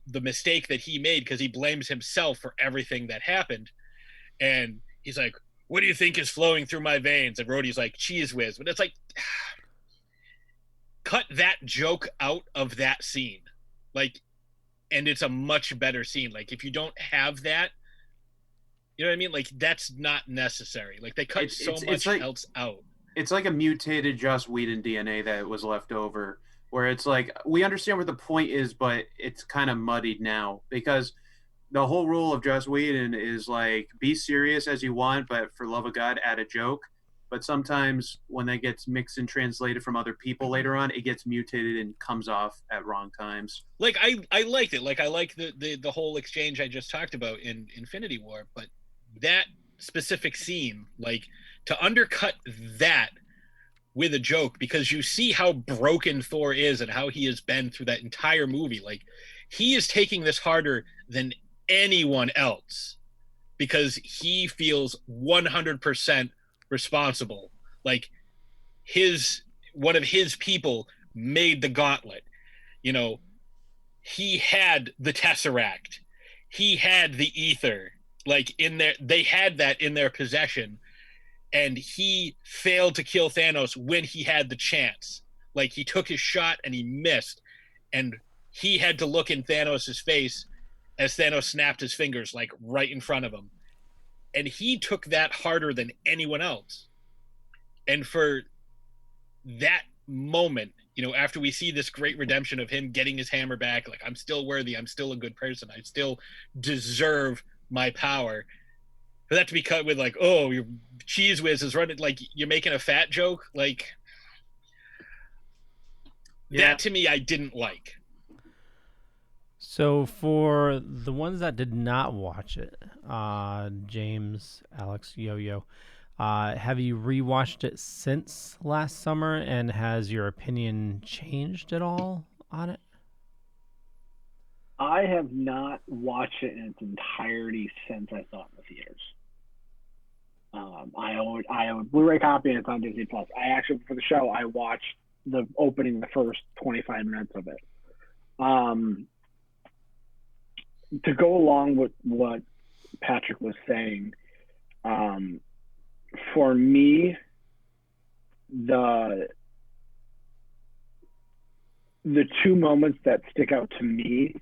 the mistake that he made, because he blames himself for everything that happened. And he's like, what do you think is flowing through my veins? And Rhodey's like, cheese whiz. But it's like, cut that joke out of that scene. Like, and it's a much better scene. Like, if you don't have that, you know what I mean? Like, that's not necessary. Like, they cut so much else out. It's like a mutated Joss Whedon DNA that was left over, where it's like, we understand what the point is, but it's kind of muddied now, because the whole rule of Joss Whedon is like, be serious as you want, but for love of God, add a joke. But sometimes when that gets mixed and translated from other people later on, it gets mutated and comes off at wrong times. Like, I liked it. Like, I like the whole exchange I just talked about in Infinity War, but that specific scene, like, to undercut that with a joke, because you see how broken Thor is and how he has been through that entire movie. Like, he is taking this harder than anyone else because he feels 100% responsible. Like, one of his people made the gauntlet. You know, he had the Tesseract. He had the ether. Like, they had that in their possession. And he failed to kill Thanos when he had the chance. Like, he took his shot and he missed. And he had to look in Thanos' face as Thanos snapped his fingers, like, right in front of him. And he took that harder than anyone else. And for that moment, you know, after we see this great redemption of him getting his hammer back, like, I'm still worthy, I'm still a good person, I still deserve my power. For that to be cut with, like, oh, your cheese whiz is running, like, you're making a fat joke, like, that to me I didn't like. So for the ones that did not watch it, James, Alex, Yo-Yo, have you rewatched it since last summer, and has your opinion changed at all on it? I have not watched it in its entirety since I saw it in the theaters. I own a Blu-ray copy, and it's on Disney Plus. I actually, for the show, I watched the opening, the first 25 minutes of it. To go along with what Patrick was saying, for me, the two moments that stick out to me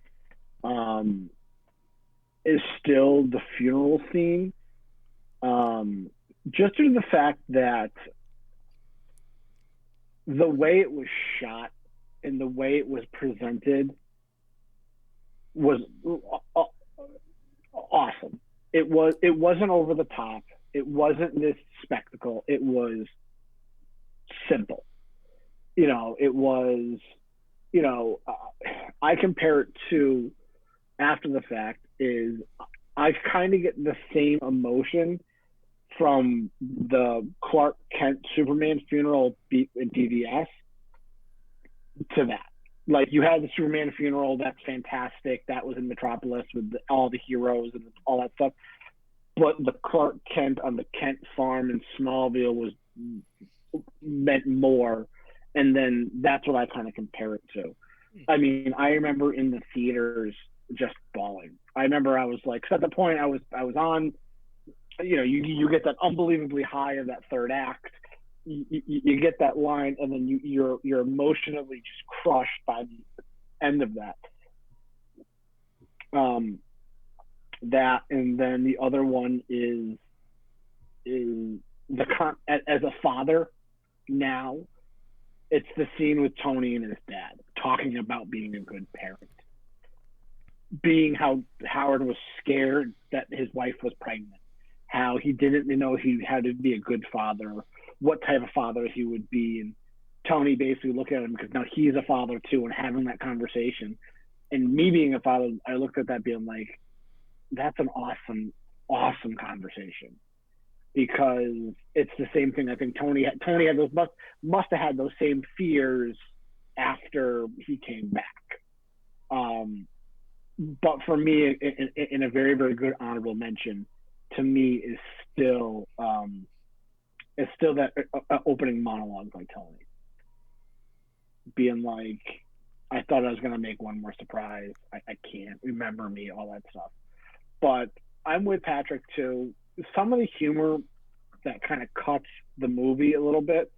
is still the funeral scene. Just due to the fact that the way it was shot and the way it was presented was awesome. It wasn't over the top. It wasn't this spectacle. It was simple. You know, it was, you know, I compare it to, after the fact, is I kind of get the same emotion from the Clark Kent Superman funeral in DVS to that. Like, you had the Superman funeral, that's fantastic. That was in Metropolis with all the heroes and all that stuff. But the Clark Kent on the Kent farm in Smallville meant more. And then that's what I kind of compare it to. I mean, I remember in the theaters just bawling. I remember I was like, 'cause at the point I was on, you know, you get that unbelievably high of that third act. You get that line, and then you're emotionally just crushed by the end of that. That, and then the other one is as a father now, it's the scene with Tony and his dad talking about being a good parent, being how Howard was scared that his wife was pregnant, how he didn't know he had to be a good father, what type of father he would be. And Tony basically looked at him, because now he's a father too, and having that conversation. And me being a father, I looked at that being like, that's an awesome conversation, because it's the same thing. I think Tony had those, must have had those same fears after he came back. But for me, in a very, very good honorable mention, to me is still that opening monologue by Tony, being like, I thought I was going to make one more surprise. I can't remember me, all that stuff. But I'm with Patrick too. Some of the humor that kind of cuts the movie a little bit,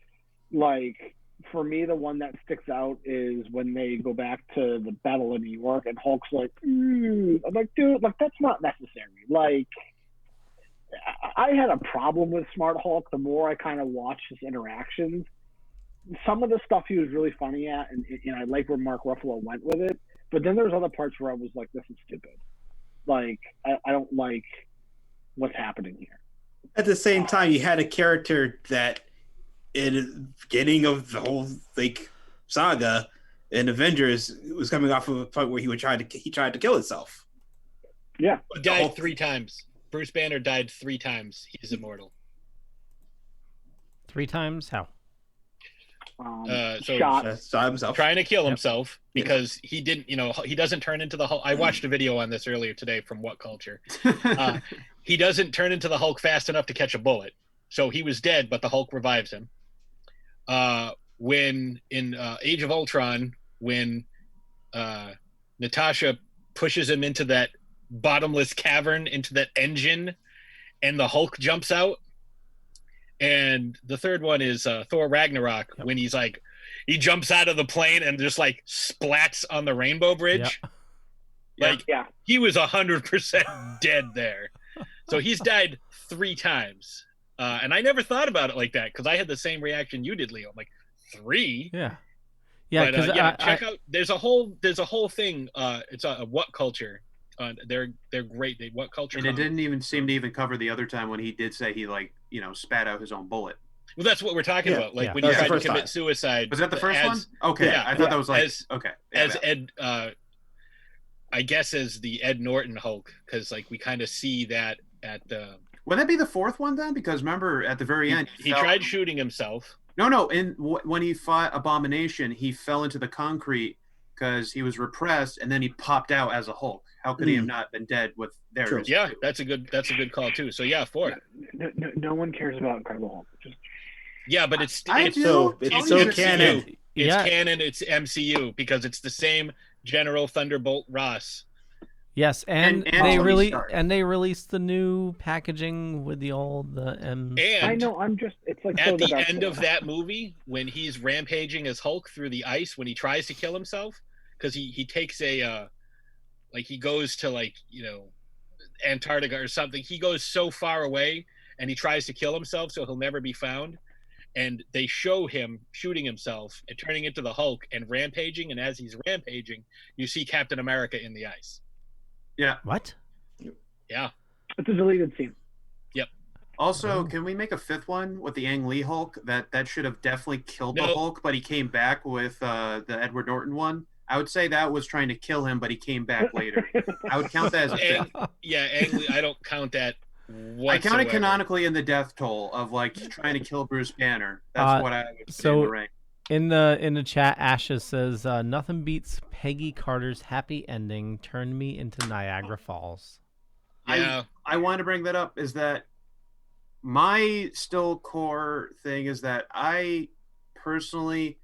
like, for me, the one that sticks out is when they go back to the Battle of New York and Hulk's like, I'm like, dude, like, that's not necessary. Like, I had a problem with Smart Hulk the more I kind of watched his interactions. Some of the stuff he was really funny at, and I like where Mark Ruffalo went with it. But then there's other parts where I was like, this is stupid. Like, I don't like what's happening here. At the same time, you had a character that, in the beginning of the whole saga in Avengers, was coming off of a point where he tried to kill himself. Yeah, he died 3 times. Bruce Banner died 3 times. He's immortal. 3 times? How? shot himself, trying to kill himself because he didn't, he doesn't turn into the Hulk. I watched a video on this earlier today from What Culture. He doesn't turn into the Hulk fast enough to catch a bullet, so he was dead, but the Hulk revives him. When in Age of Ultron, when Natasha pushes him into that bottomless cavern, into that engine, and the Hulk jumps out. And the third one is Thor Ragnarok, when he's like, he jumps out of the plane and just like splats on the Rainbow Bridge. He was 100% dead there. So he's died 3 times. And I never thought about it like that because I had the same reaction you did, Leo. I'm like, 3? Yeah. But check out. There's a whole thing. It's a What Culture. They're great. What Culture. And it didn't even seem to even cover the other time when he did say he spat out his own bullet. Well, that's what we're talking about. Like when he tried to commit suicide. Was that the first one? Okay, I thought that was like Ed. I guess as the Ed Norton Hulk, because like we kind of see that at the. Would that be the 4th one then? Because remember at the very end he tried shooting himself. No. When he fought Abomination, he fell into the concrete because he was repressed, and then he popped out as a Hulk. How could he have not been dead with there? Yeah, that's a good call too. So yeah, 4. No one cares about Incredible Hulk. But it's so canon. It's canon. It's MCU because it's the same General Thunderbolt Ross. Yes, and they released the new packaging with the old M. And I know. It's like at the end of that movie when he's rampaging as Hulk through the ice when he tries to kill himself because he takes a he goes to Antarctica or something. He goes so far away and he tries to kill himself so he'll never be found. And they show him shooting himself and turning into the Hulk and rampaging. And as he's rampaging, you see Captain America in the ice. Yeah. What? Yeah. It's a deleted scene. Yep. Also, can we make a 5th one with the Ang Lee Hulk? That should have definitely killed the Hulk, but he came back with the Edward Norton one. I would say that was trying to kill him, but he came back later. I would count that as a 5th. Ang Lee, I don't count that whatsoever. I count it canonically in the death toll of trying to kill Bruce Banner. That's what I would say in the rank. In the chat, Ashes says nothing beats Peggy Carter's happy ending. Turned me into Niagara Falls. Yeah, I want to bring that up. Is that my still core thing? Is that I personally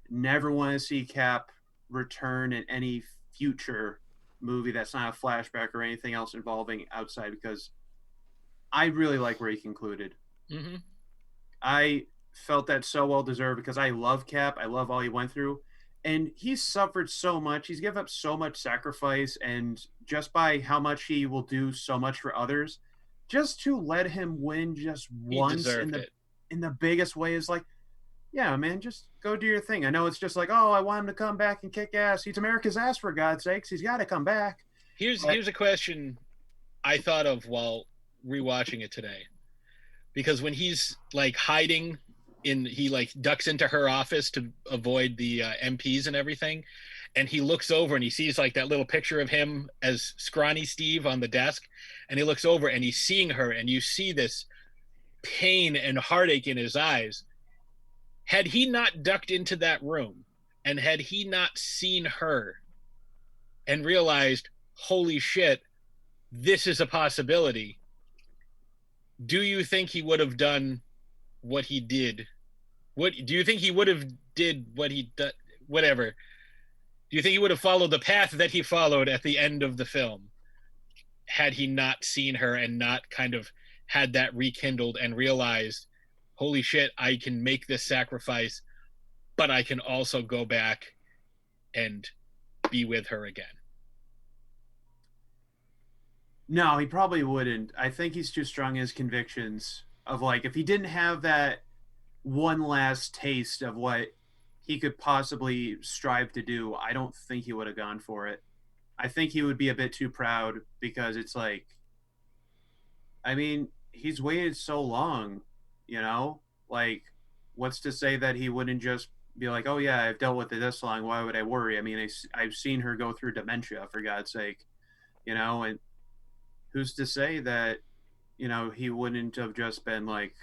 never want to see Cap return in any future movie that's not a flashback or anything else involving outside because I really like where he concluded. Mm-hmm. I felt that so well deserved because I love Cap. I love all he went through. And he's suffered so much. He's given up so much sacrifice. And just by how much he will do so much for others, just to let him win just once in the biggest way is like, yeah, man, just go do your thing. I know it's just like, oh, I want him to come back and kick ass. He's America's ass, for God's sakes. He's got to come back. Here's a question I thought of while rewatching it today. Because when he's like hiding he like ducks into her office to avoid the MPs and everything. And he looks over and he sees like that little picture of him as Scrawny Steve on the desk. And he looks over and he's seeing her and you see this pain and heartache in his eyes. Had he not ducked into that room and had he not seen her and realized, holy shit, this is a possibility, do you think he would have done what he did? What do you think he would have did what he did? Whatever. Do you think he would have followed the path that he followed at the end of the film had he not seen her and not kind of had that rekindled and realized, holy shit, I can make this sacrifice, but I can also go back and be with her again? No, he probably wouldn't. I think he's too strong in his convictions of like, if he didn't have that one last taste of what he could possibly strive to do, I don't think he would have gone for it. I think he would be a bit too proud because it's like, I mean, he's waited so long, you know, like what's to say that he wouldn't just be like, oh yeah, I've dealt with it this long. Why would I worry? I mean, I've seen her go through dementia, for God's sake, you know, and who's to say that, you know, he wouldn't have just been like,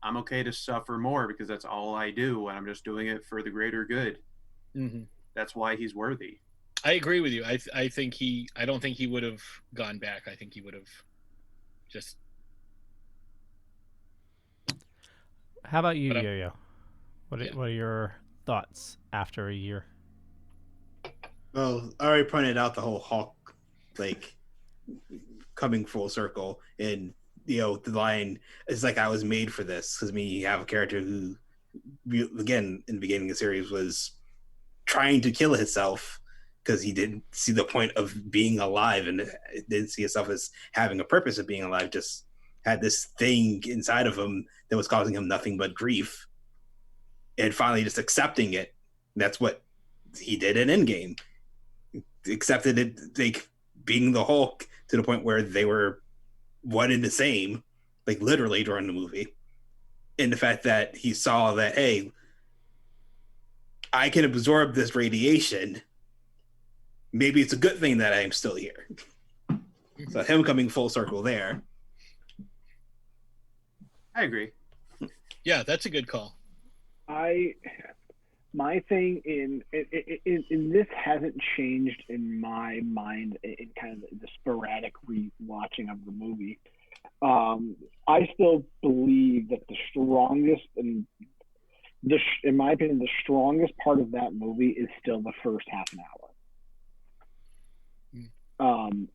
I'm okay to suffer more because that's all I do, and I'm just doing it for the greater good. Mm-hmm. That's why he's worthy. I agree with you. I don't think he would have gone back. I think he would have just. How about you, But Yo-Yo? What are your thoughts after a year? Well, I already pointed out the whole Hulk, like, coming full circle, and the line is like, I was made for this, because you have a character who, again, in the beginning of the series, was trying to kill himself because he didn't see the point of being alive and didn't see himself as having a purpose of being alive, just had this thing inside of him that was causing him nothing but grief, and finally just accepting it. That's what he did in Endgame. Accepted it, like, being the Hulk, to the point where they were one and the same, like, literally, during the movie. And the fact that he saw that, hey, I can absorb this radiation. Maybe it's a good thing that I am still here. So him coming full circle there. I agree. Yeah, that's a good call. My thing in this hasn't changed in my mind in kind of the sporadic rewatching of the movie. I still believe that the strongest and in my opinion, the strongest part of that movie is still the first half an hour.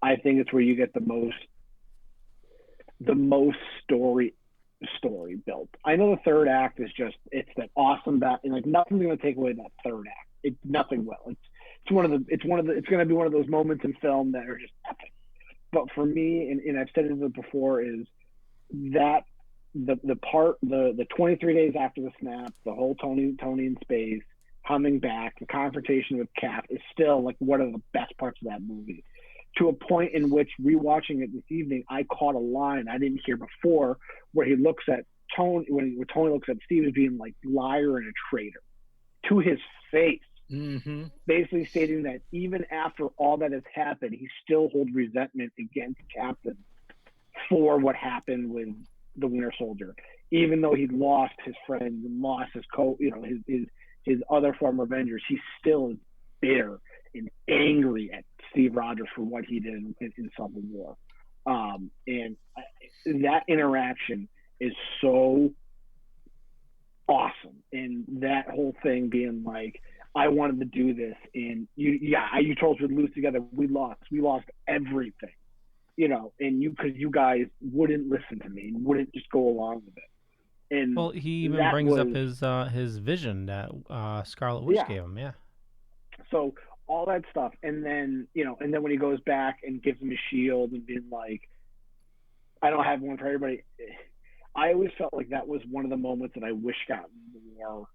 I think it's where you get the most story built. I know the third act is just, it's that awesome that, and like nothing's going to take away that third act. Nothing will. It's going to be one of those moments in film that are just epic. But for me, and I've said it before, is that the 23 days after the snap, the whole Tony in space coming back, the confrontation with Cap is still like one of the best parts of that movie. To a point in which, rewatching it this evening, I caught a line I didn't hear before, where he looks at Tony, when Tony looks at Steve as being like liar and a traitor to his face, basically stating that even after all that has happened, he still holds resentment against Captain for what happened with the Winter Soldier, even though he lost his friends and lost his other former Avengers. He still is bitter and angry at Steve Rogers for what he did in Civil War. And that interaction is so awesome. And that whole thing being like, I wanted to do this, and you told us we'd lose together. We lost everything, and because you guys wouldn't listen to me, wouldn't just go along with it. And well, he even brings up his vision that Scarlet Witch gave him. Yeah. So all that stuff, and then when he goes back and gives him a shield and being like, I don't have one for everybody. I always felt like that was one of the moments that I wish got more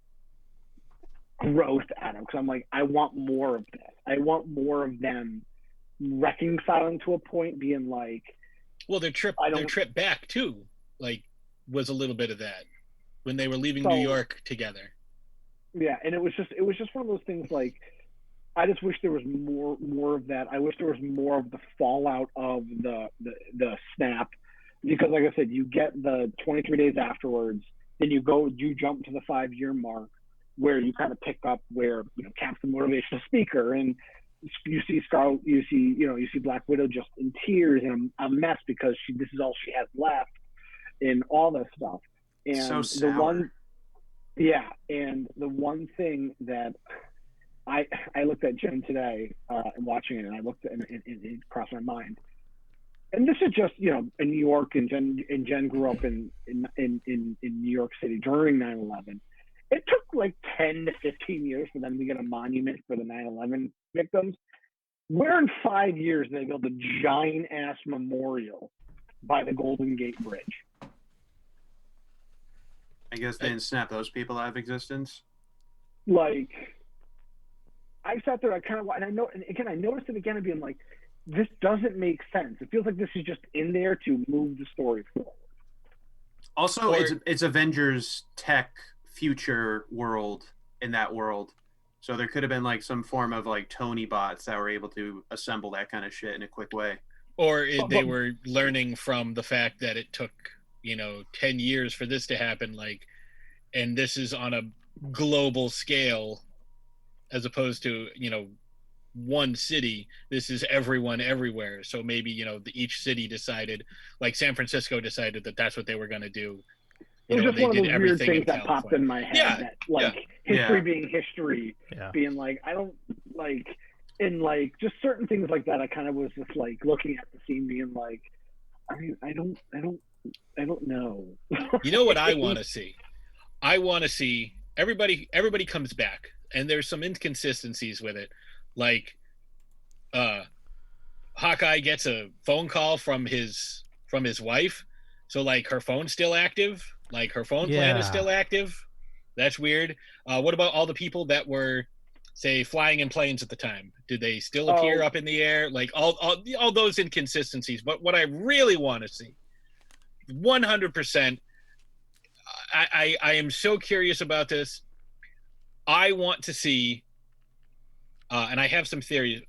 growth out of, because I'm like, I want more of this. I want more of them reconciling to a point, being like, well, their trip back too, like, was a little bit of that when they were leaving New York together. Yeah, and it was just one of those things, like, I just wish there was more of that. I wish there was more of the fallout of the snap, because like I said, you get the 23 days afterwards, then you jump to the 5-year mark, where you kind of pick up where Cap's the motivational speaker, and you see Scarlet, you see Black Widow just in tears and a mess because this is all she has left, and all this stuff. And so sour. And the one thing that I looked at Jen today and watching it, and I looked at it crossed my mind. And this is just in New York, and Jen grew up in New York City during 9/11. It took like 10 to 15 years for them to get a monument for the 9/11 victims. Where in 5 years they built a giant ass memorial by the Golden Gate Bridge? I guess they didn't snap those people out of existence. Like, I sat there, and I noticed it again and being like, this doesn't make sense. It feels like this is just in there to move the story forward. Also, it's Avengers tech future world in that world. So there could have been like some form of like Tony bots that were able to assemble that kind of shit in a quick way. Or they were learning from the fact that it took 10 years for this to happen, like, and this is on a global scale as opposed to, one city. This is everyone everywhere. So maybe, each city decided, like San Francisco decided that that's what they were going to do. It was just they one of did those weird everything things in that popped California. in my head. Yeah, That, like, yeah. history Yeah. being history, Yeah. being like, I don't, like, and, like, just certain things like that, I kind of was just, like, looking at the scene being like, I mean, I don't know. You know what I want to see? I want to see everybody comes back, and there's some inconsistencies with it. Like, Hawkeye gets a phone call from his wife, so, like, her phone's still active, like her phone plan is still active. That's weird. What about all the people that were, say, flying in planes at the time? Did they still appear up in the air? Like, all those inconsistencies. But what I really want to see, 100%, I am so curious about this. I want to see, and I have some theories,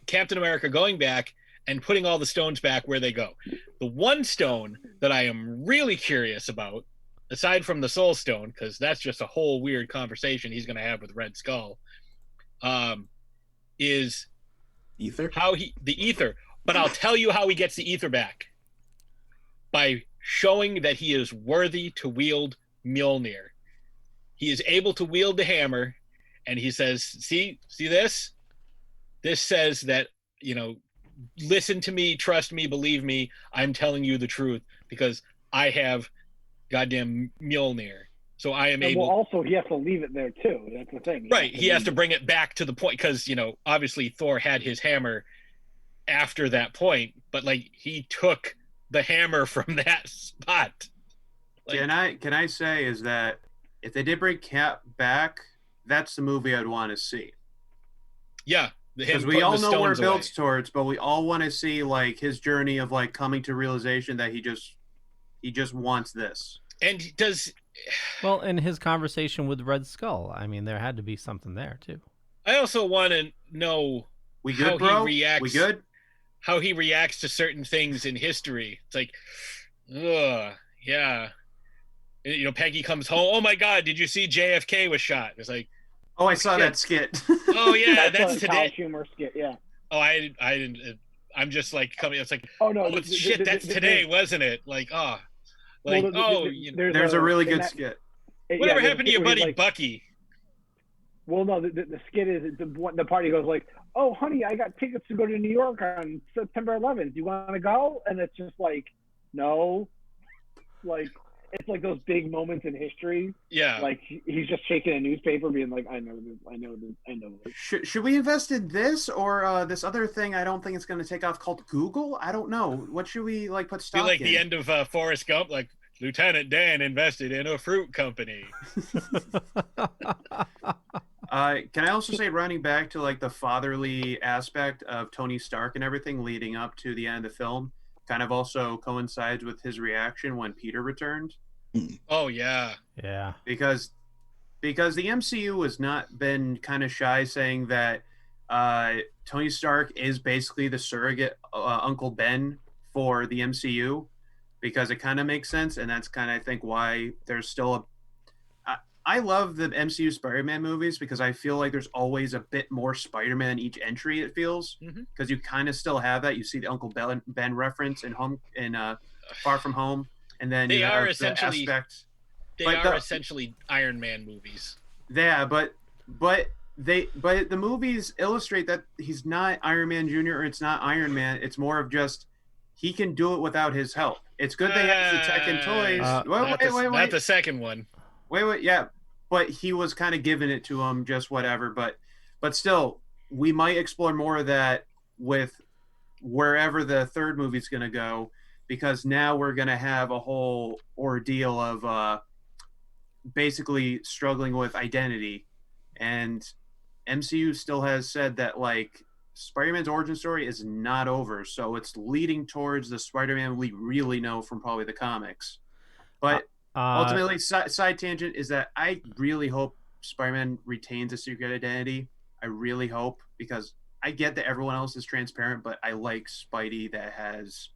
Captain America going back and putting all the stones back where they go. The one stone that I am really curious about, aside from the Soul Stone, because that's just a whole weird conversation he's going to have with Red Skull, is Ether. The ether. But I'll tell you how he gets the ether back: by showing that he is worthy to wield Mjolnir. He is able to wield the hammer, and he says, "See this? This says that, listen to me, trust me, believe me. I'm telling you the truth because I have goddamn Mjolnir. So I am able." Well, also he has to leave it there too. That's the thing. He has to bring it back to the point because, obviously Thor had his hammer after that point, but, like, he took the hammer from that spot. Like, can I say is that if they did bring Cap back, that's the movie I'd want to see. Yeah. Because we all know where it builds towards, but we all want to see, like, his journey of, like, coming to realization that he just wants this. And does... Well, in his conversation with Red Skull, I mean, there had to be something there too. I also want to know he reacts. We good? How he reacts to certain things in history. It's like, ugh, yeah. Peggy comes home. Oh my God, did you see JFK was shot? It's like, oh, I saw that skit. Oh yeah, that's today. Humor skit, yeah. Oh, I didn't. I'm just like coming. It's like, oh no, shit, that's today, wasn't it? Like, there's a really good skit. Whatever happened to your buddy, like, Bucky? Well, no, the skit is the party goes like, "Oh, honey, I got tickets to go to New York on September 11th. Do you want to go?" And it's just like, no, like, it's like those big moments in history. Yeah, like he's just shaking a newspaper, being like, "I know this." Should we invest in this or this other thing? I don't think it's going to take off, called Google. I don't know. What should we, like, put stock in? Like the end of Forrest Gump, like, Lieutenant Dan invested in a fruit company. Can I also say, running back to, like, the fatherly aspect of Tony Stark and everything leading up to the end of the film, kind of also coincides with his reaction when Peter returned. Oh yeah, yeah. Because the MCU has not been kind of shy saying that Tony Stark is basically the surrogate Uncle Ben for the MCU, because it kind of makes sense, and that's kind of, I think, why there's still I love the MCU Spider-Man movies because I feel like there's always a bit more Spider-Man each entry, it feels, because you kind of still have that. You see the Uncle Ben reference in Far From Home, and then they are essentially essentially Iron Man movies. Yeah, but the movies illustrate that he's not Iron Man Jr. or it's not Iron Man. It's more of just he can do it without his help. It's good they have the tech and toys. Wait. Not the second one. Wait, yeah. But he was kind of giving it to him, just whatever. But still, we might explore more of that with wherever the third movie's going to go, because now we're going to have a whole ordeal of basically struggling with identity. And MCU still has said that, like, Spider-Man's origin story is not over, so it's leading towards the Spider-Man we really know from probably the comics. But ultimately, side tangent is that I really hope Spider-Man retains a secret identity. I really hope, because I get that everyone else is transparent, but I like Spidey that has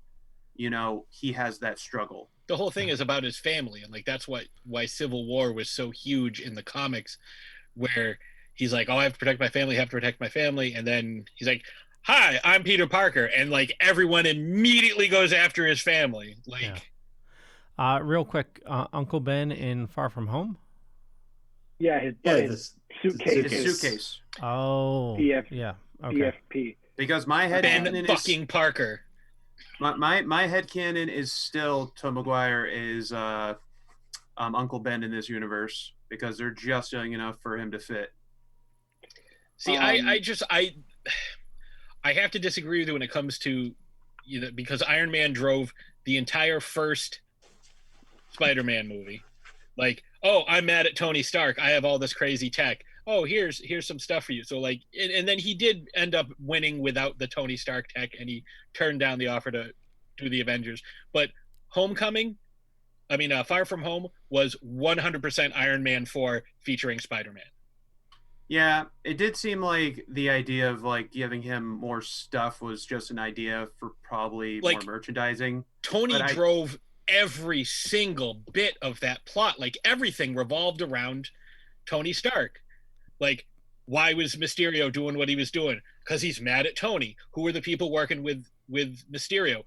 he has that struggle. The whole thing is about his family, and like that's why Civil War was so huge in the comics, where he's like, oh, I have to protect my family, and then he's like, hi, I'm Peter Parker, and like everyone immediately goes after his family. Like, real quick, Uncle Ben in Far From Home. Yeah, his suitcase. Oh, yeah. Okay. EFP. Because my headcanon Ben fucking Parker. My headcanon is still Tom Maguire is Uncle Ben in this universe, because they're just young enough for him to fit. See, I have to disagree with you when it comes to, because Iron Man drove the entire first Spider-Man movie. Like, oh, I'm mad at Tony Stark. I have all this crazy tech. Oh, here's some stuff for you. So like, and then he did end up winning without the Tony Stark tech, and he turned down the offer to do the Avengers. But Far From Home was 100% Iron Man 4 featuring Spider-Man. Yeah, it did seem like the idea of like giving him more stuff was just an idea for probably like, more merchandising. Tony drove every single bit of that plot. Like everything revolved around Tony Stark. Like, why was Mysterio doing what he was doing? Because he's mad at Tony. Who are the people working with Mysterio?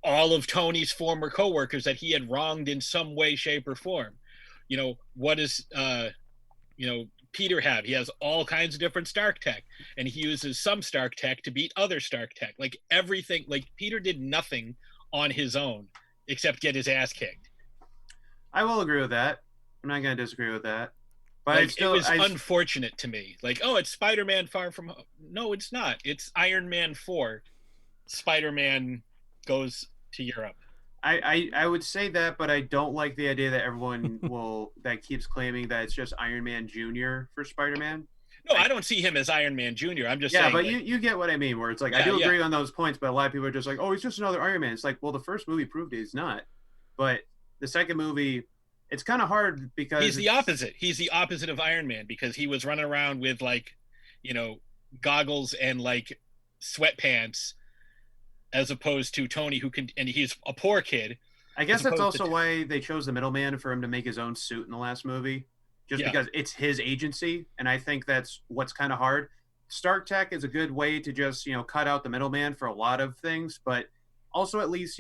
All of Tony's former coworkers that he had wronged in some way, shape, or form. What does Peter have? He has all kinds of different Stark tech, and he uses some Stark tech to beat other Stark tech. Like everything, like Peter did nothing on his own except get his ass kicked. I will agree with that. I'm not going to disagree with that. But like, it was unfortunate to me. Like, oh, it's Spider-Man Far From Home. No, it's not. It's Iron Man 4. Spider-Man goes to Europe. I would say that, but I don't like the idea that everyone that keeps claiming that it's just Iron Man Jr. for Spider-Man. No, I don't see him as Iron Man Jr. I'm just saying. Yeah, but you get what I mean, where it's like, I do agree on those points, but a lot of people are just like, oh, he's just another Iron Man. It's like, well, the first movie proved he's not. But the second movie, it's kind of hard because he's the opposite. He's the opposite of Iron Man, because he was running around with like, goggles and like sweatpants, as opposed to Tony, and he's a poor kid. I guess that's also why they chose the middleman for him to make his own suit in the last movie, because it's his agency, and I think that's what's kind of hard. Stark Tech is a good way to just cut out the middleman for a lot of things, but also at least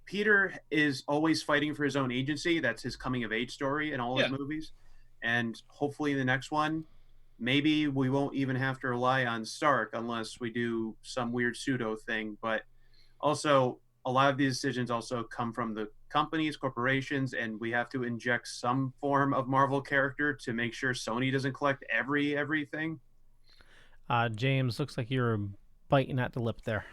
Peter is always fighting for his own agency. That's his coming of age story in all his movies. And hopefully in the next one, maybe we won't even have to rely on Stark unless we do some weird pseudo thing. But also, a lot of these decisions also come from the companies, corporations, and we have to inject some form of Marvel character to make sure Sony doesn't collect everything. James, looks like you're biting at the lip there.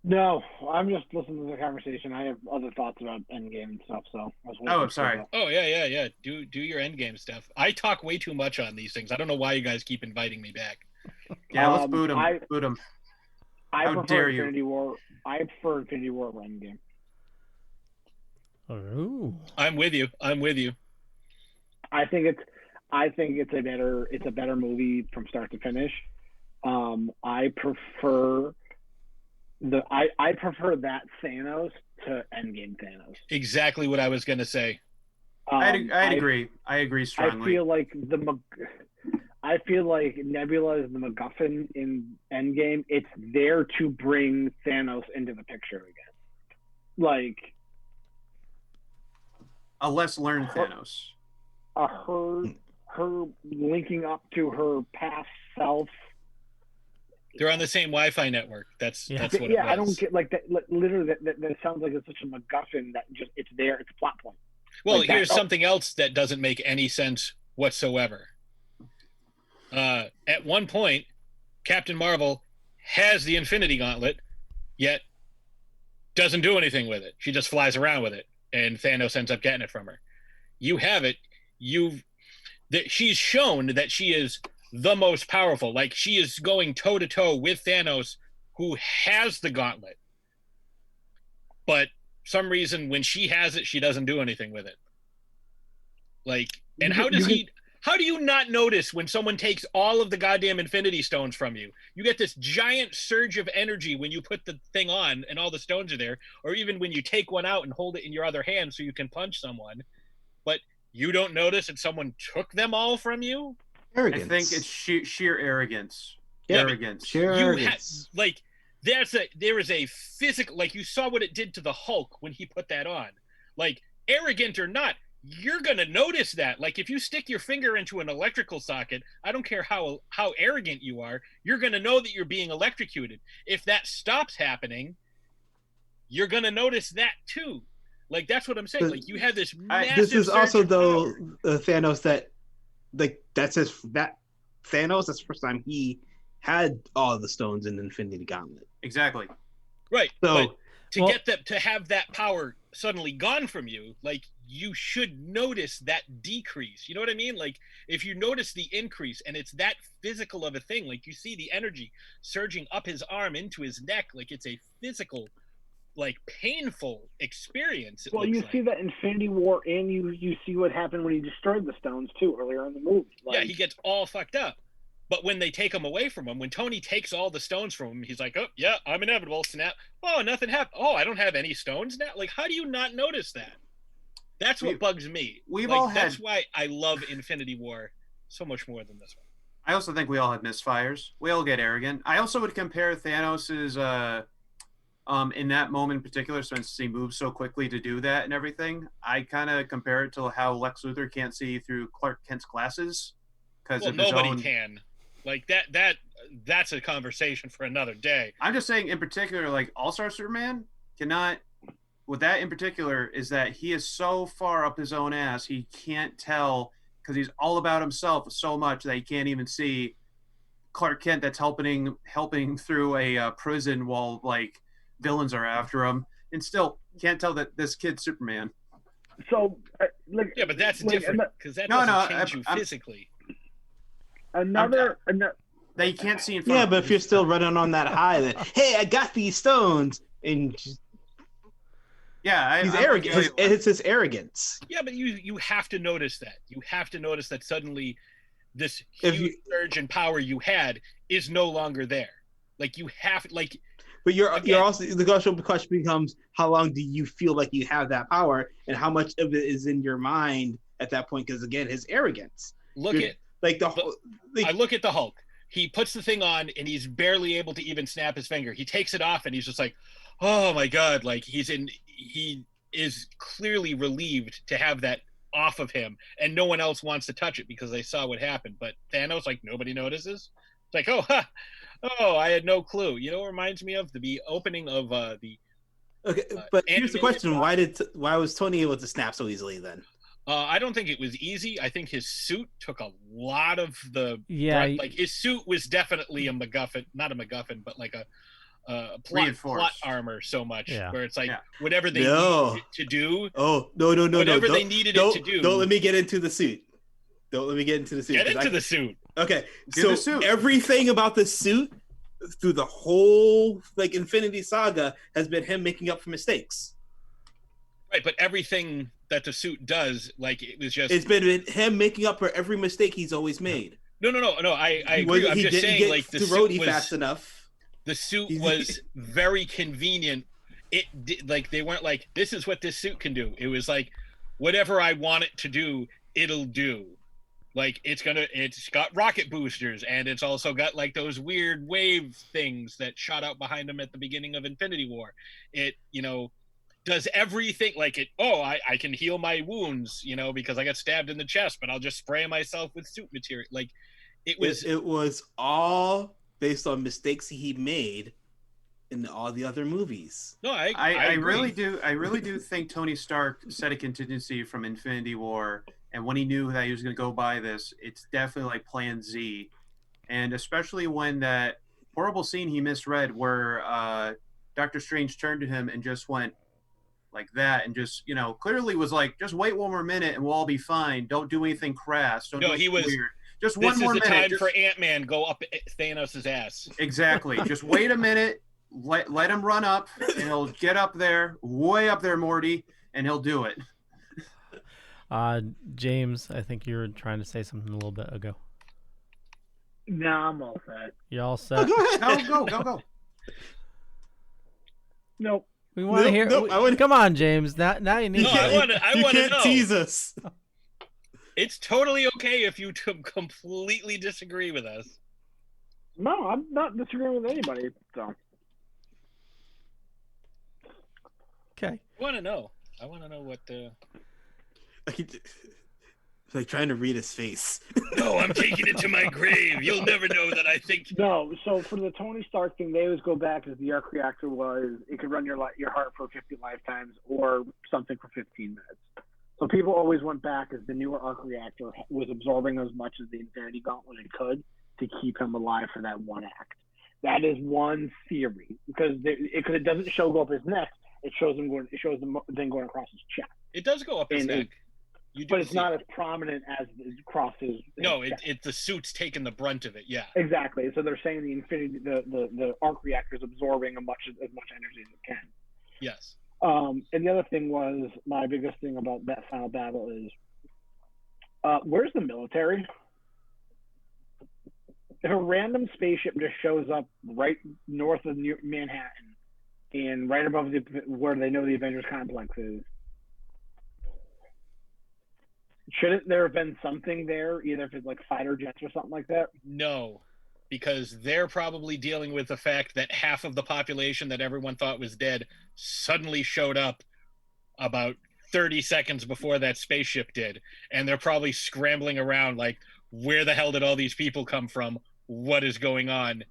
No, I'm just listening to the conversation. I have other thoughts about Endgame and stuff, so I was I'm sorry. Oh, yeah. Do your Endgame stuff. I talk way too much on these things. I don't know why you guys keep inviting me back. Yeah, let's boot him. Boot him. How dare you? Infinity War. I prefer Infinity War over Endgame. Oh. I'm with you. I think it's a better movie from start to finish. I prefer that Thanos to Endgame Thanos. Exactly what I was going to say. I'd agree. I agree strongly. I feel like Nebula is the MacGuffin in Endgame. It's there to bring Thanos into the picture again. Like a less learned Thanos. Her linking up to her past self. They're on the same Wi-Fi network. That's what it was. Yeah, I don't get like that. Literally, that sounds like it's such a MacGuffin that it's there. It's a plot point. Well, like here's something else that doesn't make any sense whatsoever. At one point, Captain Marvel has the Infinity Gauntlet, yet doesn't do anything with it. She just flies around with it, and Thanos ends up getting it from her. You have it. She's shown that she is the most powerful. Like, she is going toe-to-toe with Thanos, who has the gauntlet. But some reason when she has it, she doesn't do anything with it. Like, and how How do you not notice when someone takes all of the goddamn Infinity Stones from you? You get this giant surge of energy when you put the thing on and all the stones are there, or even when you take one out and hold it in your other hand so you can punch someone, but you don't notice that someone took them all from you? Arrogance. I think it's sheer arrogance. Yeah, arrogance. Sheer arrogance. Like, there is a physical, like, you saw what it did to the Hulk when he put that on. Like, arrogant or not, you're gonna notice that. Like, if you stick your finger into an electrical socket, I don't care how arrogant you are, you're gonna know that you're being electrocuted. If that stops happening, you're gonna notice that too. Like, that's what I'm saying. Like, you have this massive. This is also though power. Thanos that, like, that's Thanos. That's the first time he had all of the stones in Infinity Gauntlet. Exactly. Right. So but get them to have that power suddenly gone from you, like, you should notice that decrease. You know what I mean? Like, if you notice the increase and it's that physical of a thing, like, you see the energy surging up his arm into his neck, like, it's a physical, like, painful experience. Well, you see that Infinity War, and you see what happened when he destroyed the stones too earlier in the movie. Like, yeah, he gets all fucked up. But when they take him away from him, when Tony takes all the stones from him, he's like, oh, yeah, I'm inevitable. Snap. Oh, nothing happened. Oh, I don't have any stones now. Like, how do you not notice that? That's what bugs me. That's why I love Infinity War so much more than this one. I also think we all had misfires. We all get arrogant. I also would compare Thanos's in that moment in particular, since he moves so quickly to do that and everything. I kind of compare it to how Lex Luthor can't see through Clark Kent's glasses because nobody can. Like, that's a conversation for another day. I'm just saying, in particular, like, All-Star Superman cannot. With that in particular, is that he is so far up his own ass, he can't tell, because he's all about himself so much that he can't even see Clark Kent that's helping through a prison while, like, villains are after him, and still can't tell that this kid's Superman. So, yeah, but that's different, because that doesn't change you physically. Another that you can't see in front. Yeah, but if you're still running on that high, that hey, I got these stones, and yeah, he's arrogant. It's his arrogance. Yeah, but you have to notice that. You have to notice that suddenly this huge surge in power you had is no longer there. Like, you have, like. But you're also, the question becomes, how long do you feel like you have that power, and how much of it is in your mind at that point? Because again, his arrogance. I look at the Hulk. He puts the thing on and he's barely able to even snap his finger. He takes it off and he's just like, oh my God. Like, he is clearly relieved to have that off of him, and no one else wants to touch it because they saw what happened. But Thanos, like, nobody notices. It's like, I had no clue. You know what it reminds me of? The opening of the. Okay, but here's the question: why was Tony able to snap so easily then? I don't think it was easy. I think his suit took a lot of the. Yeah. Like, his suit was definitely a MacGuffin, not a MacGuffin, but like a plot armor so much, where it's like whatever they needed it to do. Oh, no. Whatever they needed it to do. Don't let me get into the suit. Get into the suit. Okay, so everything about the suit through the whole, like, Infinity Saga has been him making up for mistakes. Right, but everything that the suit does, like, it's been him making up for every mistake he's always made. No. I agree. I'm just saying, like, the suit was fast enough. The suit was very convenient. Like, they weren't like, this is what this suit can do. It was like, whatever I want it to do, it'll do. Like, it's got rocket boosters, and it's also got, like, those weird wave things that shot out behind him at the beginning of Infinity War. It, does everything, like, I can heal my wounds, because I got stabbed in the chest, but I'll just spray myself with suit material. Like, it was all based on mistakes he made in all the other movies. No, I really do think Tony Stark set a contingency from Infinity War, and when he knew that he was going to go by this, it's definitely like Plan Z, and especially when that horrible scene he misread where Doctor Strange turned to him and just went like that, and just, clearly was like, just wait one more minute and we'll all be fine. Don't do anything crass. Don't do anything weird. Just one more minute. This is the time for Ant-Man go up Thanos' ass. Exactly. Just wait a minute. Let him run up, and he'll get up there, way up there, Morty, and he'll do it. James, I think you were trying to say something a little bit ago. Nah, I'm all set. You all set? Go ahead. Go. Nope. We want to hear. Come on, James. Now you need. No, I want to You can't know. tease us. It's totally okay if you completely disagree with us. No, I'm not disagreeing with anybody. So. Okay. I want to know. I want to know what. Like trying to read his face. No, I'm taking it to my grave. You'll never know that I think. No, so for the Tony Stark thing, they always go back as the arc reactor was. It could run your heart for 50 lifetimes or something for 15 minutes. So people always went back as the newer arc reactor was absorbing as much as the Infinity Gauntlet it could to keep him alive for that one act. That is one theory because it doesn't show go up his neck. It shows him going. It shows the thing going across his chest. It does go up his neck. But it's not as prominent as across his. No, it the suit's taking the brunt of it. Yeah. Exactly. So they're saying the arc reactor is absorbing as much energy as it can. Yes. And the other thing was my biggest thing about that final battle is where's the military? If a random spaceship just shows up right north of Manhattan and right above where they know the Avengers complex is, shouldn't there have been something there, either if it's like fighter jets or something like that? No, because they're probably dealing with the fact that half of the population that everyone thought was dead suddenly showed up about 30 seconds before that spaceship did. And they're probably scrambling around like, where the hell did all these people come from? What is going on?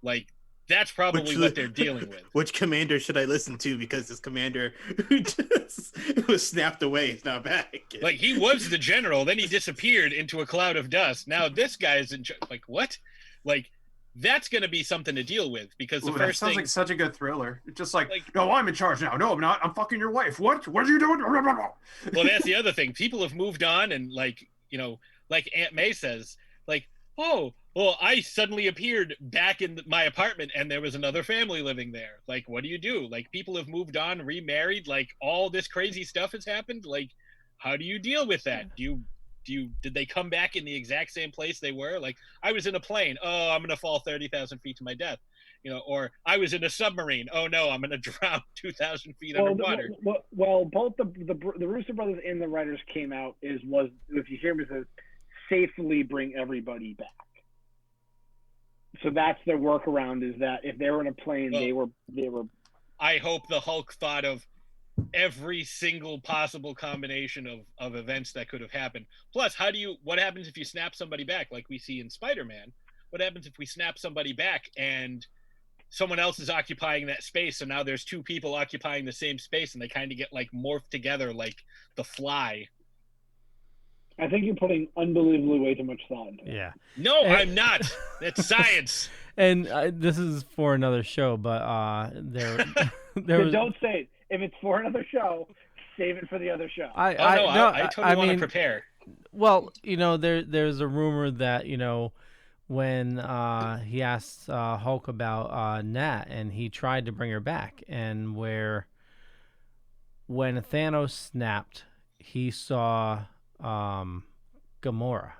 Like, that's probably what they're dealing with. Which commander should I listen to? Because this commander who just was snapped away is not back. Like, he was the general, then he disappeared into a cloud of dust. Now this guy's in like, what? Like, that's going to be something to deal with because the first sounds thing... like such a good thriller. It's just like, no, I'm in charge now. No, I'm not. I'm fucking your wife. What? What are you doing? Well, that's the other thing. People have moved on and like, you know, like Aunt May says, like, oh, well, I suddenly appeared back in my apartment and there was another family living there. Like, what do you do? Like, people have moved on, remarried, like all this crazy stuff has happened. Like, how do you deal with that? Did they come back in the exact same place they were? Like, I was in a plane. Oh, I'm going to fall 30,000 feet to my death. You know, or I was in a submarine. Oh no, I'm going to drown 2,000 feet underwater. Well, both the Russo brothers and the writers came out was if you hear me, says safely bring everybody back. So that's their workaround is that if they were in a plane, they were. I hope the Hulk thought of every single possible combination of events that could have happened. Plus, what happens if you snap somebody back like we see in Spider-Man? What happens if we snap somebody back and someone else is occupying that space? So now there's two people occupying the same space and they kind of get like morphed together like the Fly. I think you're putting unbelievably way too much thought into it. Yeah. No, I'm not. That's science. And this is for another show, but there was... Don't say it. If it's for another show, save it for the other show. I totally want to prepare. Well, you know, there's a rumor that, you know, when he asked Hulk about Nat and he tried to bring her back, and when Thanos snapped, he saw Gamora.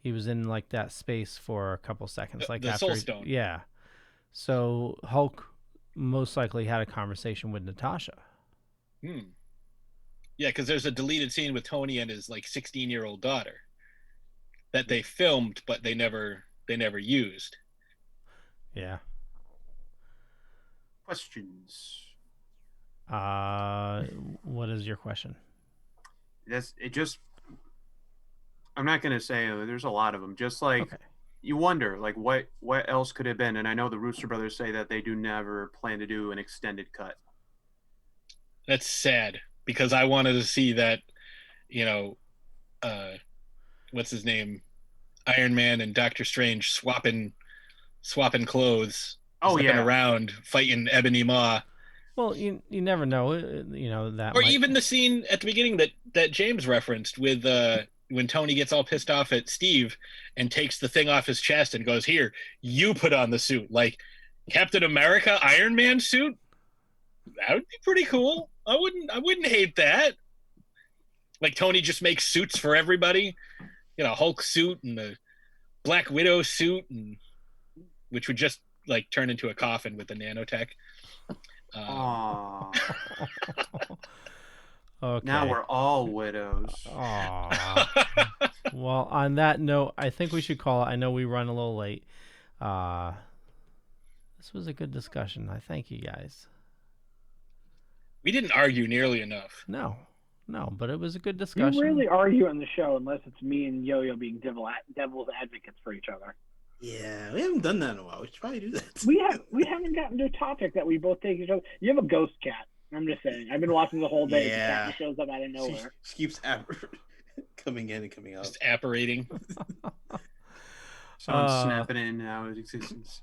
He was in like that space for a couple seconds, like the after Soul Stone. Yeah. So Hulk most likely had a conversation with Natasha. Yeah, because there's a deleted scene with Tony and his like 16-year-old daughter that they filmed, but they never used. Yeah. Questions. What is your question? I'm not going to say there's a lot of them. Just like you wonder, like what else could have been? And I know the Russo brothers say that they do never plan to do an extended cut. That's sad because I wanted to see that, you know, what's his name, Iron Man and Doctor Strange swapping clothes, around fighting Ebony Maw. Well, you never know, you know that. Or even the scene at the beginning that James referenced with when Tony gets all pissed off at Steve and takes the thing off his chest and goes, "Here, you put on the suit." Like Captain America, Iron Man suit. That would be pretty cool. I wouldn't hate that. Like Tony just makes suits for everybody, Hulk suit and the Black Widow suit, and which would just like turn into a coffin with the nanotech. Okay. Now we're all widows. Well, on that note, I think we should call it. I know we run a little late. This was a good discussion. I thank you guys. We didn't argue nearly enough. No, but it was a good discussion. You rarely argue on the show unless it's me and Yo-Yo being devil's advocates for each other. Yeah, we haven't done that in a while. We should probably do that. We haven't gotten to a topic that we both take each other. You have a ghost cat. I'm just saying. I've been watching the whole day. Yeah. The cat shows up out of nowhere. She keeps coming in and coming out. Just apparating. Someone's snapping in and out of existence.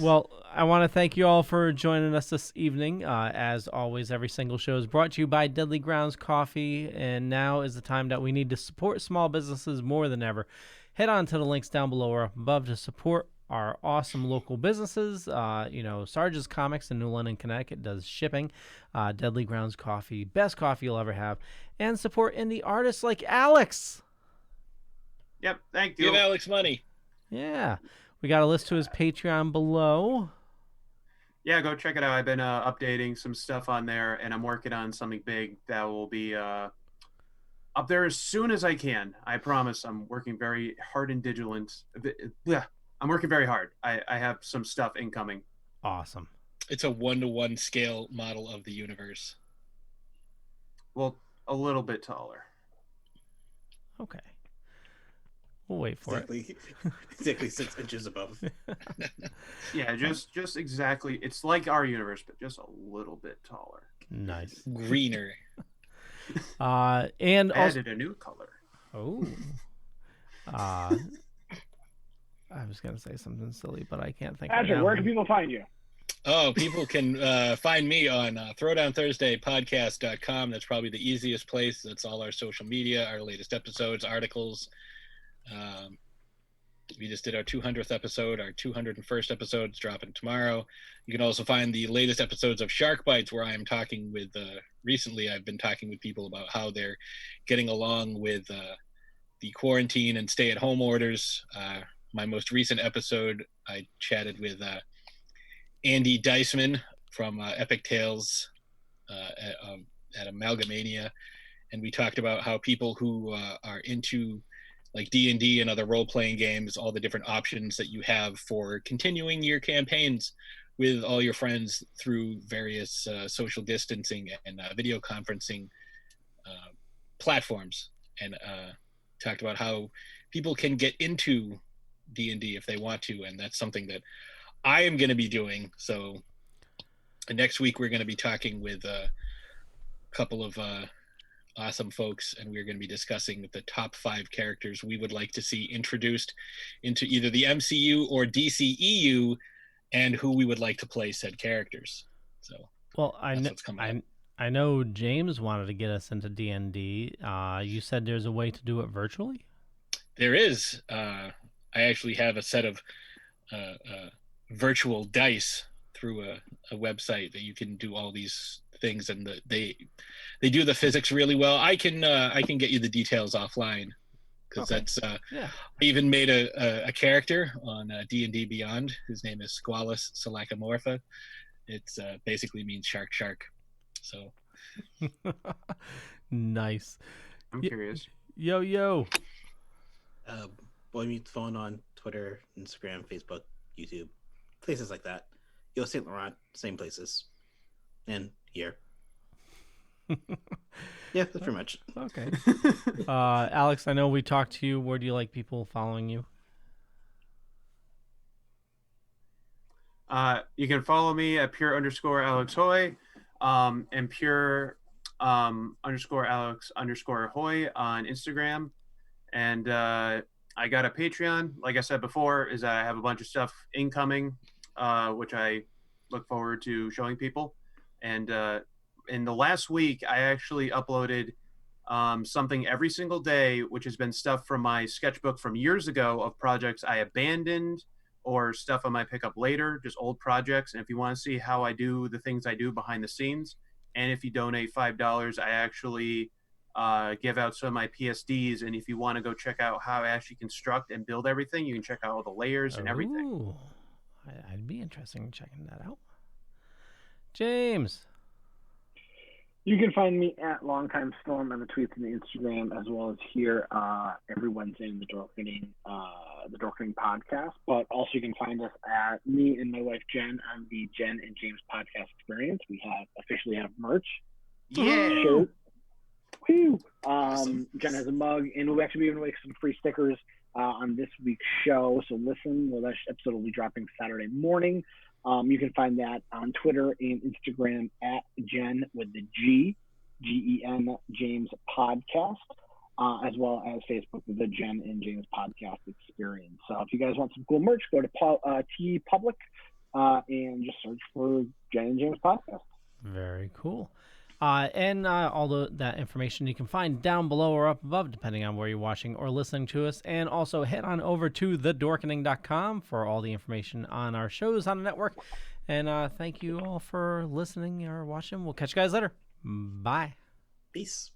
Well, I want to thank you all for joining us this evening. As always, every single show is brought to you by Deadly Grounds Coffee, and now is the time that we need to support small businesses more than ever. Head on to the links down below or up above to support our awesome local businesses. Sarge's Comics in New London, Connecticut does shipping. Deadly Grounds Coffee, best coffee you'll ever have. And support indie artists like Alex. Yep, thank you. Give Alex money. Yeah. We got a list to his Patreon below. Yeah, go check it out. I've been updating some stuff on there, and I'm working on something big that will be up there as soon as I can. I promise. I'm working very hard and diligent. I'm working very hard. I have some stuff incoming. Awesome. It's a 1-to-1 scale model of the universe. Well, a little bit taller. Okay. We'll wait for it. Exactly 6 inches above. Yeah, just exactly. It's like our universe, but just a little bit taller. Nice. Greener. And added a new color. Oh. I was going to say something silly, but I can't think of it. Patrick, where can people find you? Oh, people can find me on throwdownthursdaypodcast.com. That's probably the easiest place. That's all our social media, our latest episodes, articles. We just did our 200th episode. Our 201st episode is dropping tomorrow. You can also find the latest episodes of Shark Bites, where I am talking with recently I've been talking with people about how they're getting along with the quarantine and stay-at-home orders. My most recent episode, I chatted with Andy Deisman from Epic Tales at Amalgamania, and we talked about how people who are into like D&D and other role-playing games, all the different options that you have for continuing your campaigns with all your friends through various social distancing and video conferencing platforms, and talked about how people can get into D&D if they want to, and that's something that I am going to be doing. So next week we're going to be talking with a couple of awesome folks, and we're going to be discussing the top 5 characters we would like to see introduced into either the MCU or DCEU, and who we would like to play said characters. So, well, I know James wanted to get us into D&D. You said there's a way to do it virtually? There is. I actually have a set of virtual dice through a website that you can do all these things, and they do the physics really well. I can get you the details offline, because that's I even made a character on D&D Beyond whose name is Squalus Salacamorpha. It's basically means shark. So nice. I'm curious. Yo. Boy Mute Phone on Twitter, Instagram, Facebook, YouTube, places like that. Yo St. Laurent, same places. And here. Yeah, that's pretty much. Okay. Alex, I know we talked to you. Where do you like people following you? You can follow me at pure_Alex Hoy, and pure_Alex Hoy on Instagram. And I got a Patreon. Like I said before, is I have a bunch of stuff incoming, which I look forward to showing people. And in the last week, I actually uploaded something every single day, which has been stuff from my sketchbook from years ago of projects I abandoned or stuff I might pick up later, just old projects. And if you want to see how I do the things I do behind the scenes, and if you donate $5, I actually give out some of my PSDs. And if you want to go check out how I actually construct and build everything, you can check out all the layers and everything. Ooh, I'd be interested in checking that out. James. You can find me at Longtime Storm on the tweets and the Instagram, as well as here every Wednesday in the Dorkening podcast. But also you can find us at me and my wife Jen on the Jen and James podcast experience. We officially have merch. Yeah. Shirt. Woo! Jen has a mug, and we'll actually be giving away some free stickers on this week's show. So listen, that episode will be dropping Saturday morning. You can find that on Twitter and Instagram at Jen with the Gen James Podcast, as well as Facebook with the Jen and James Podcast Experience. So if you guys want some cool merch, go to T Public and just search for Jen and James Podcast. Very cool. And all that information you can find down below or up above, depending on where you're watching or listening to us. And also head on over to thedorkening.com for all the information on our shows on the network. And thank you all for listening or watching. We'll catch you guys later. Bye. Peace.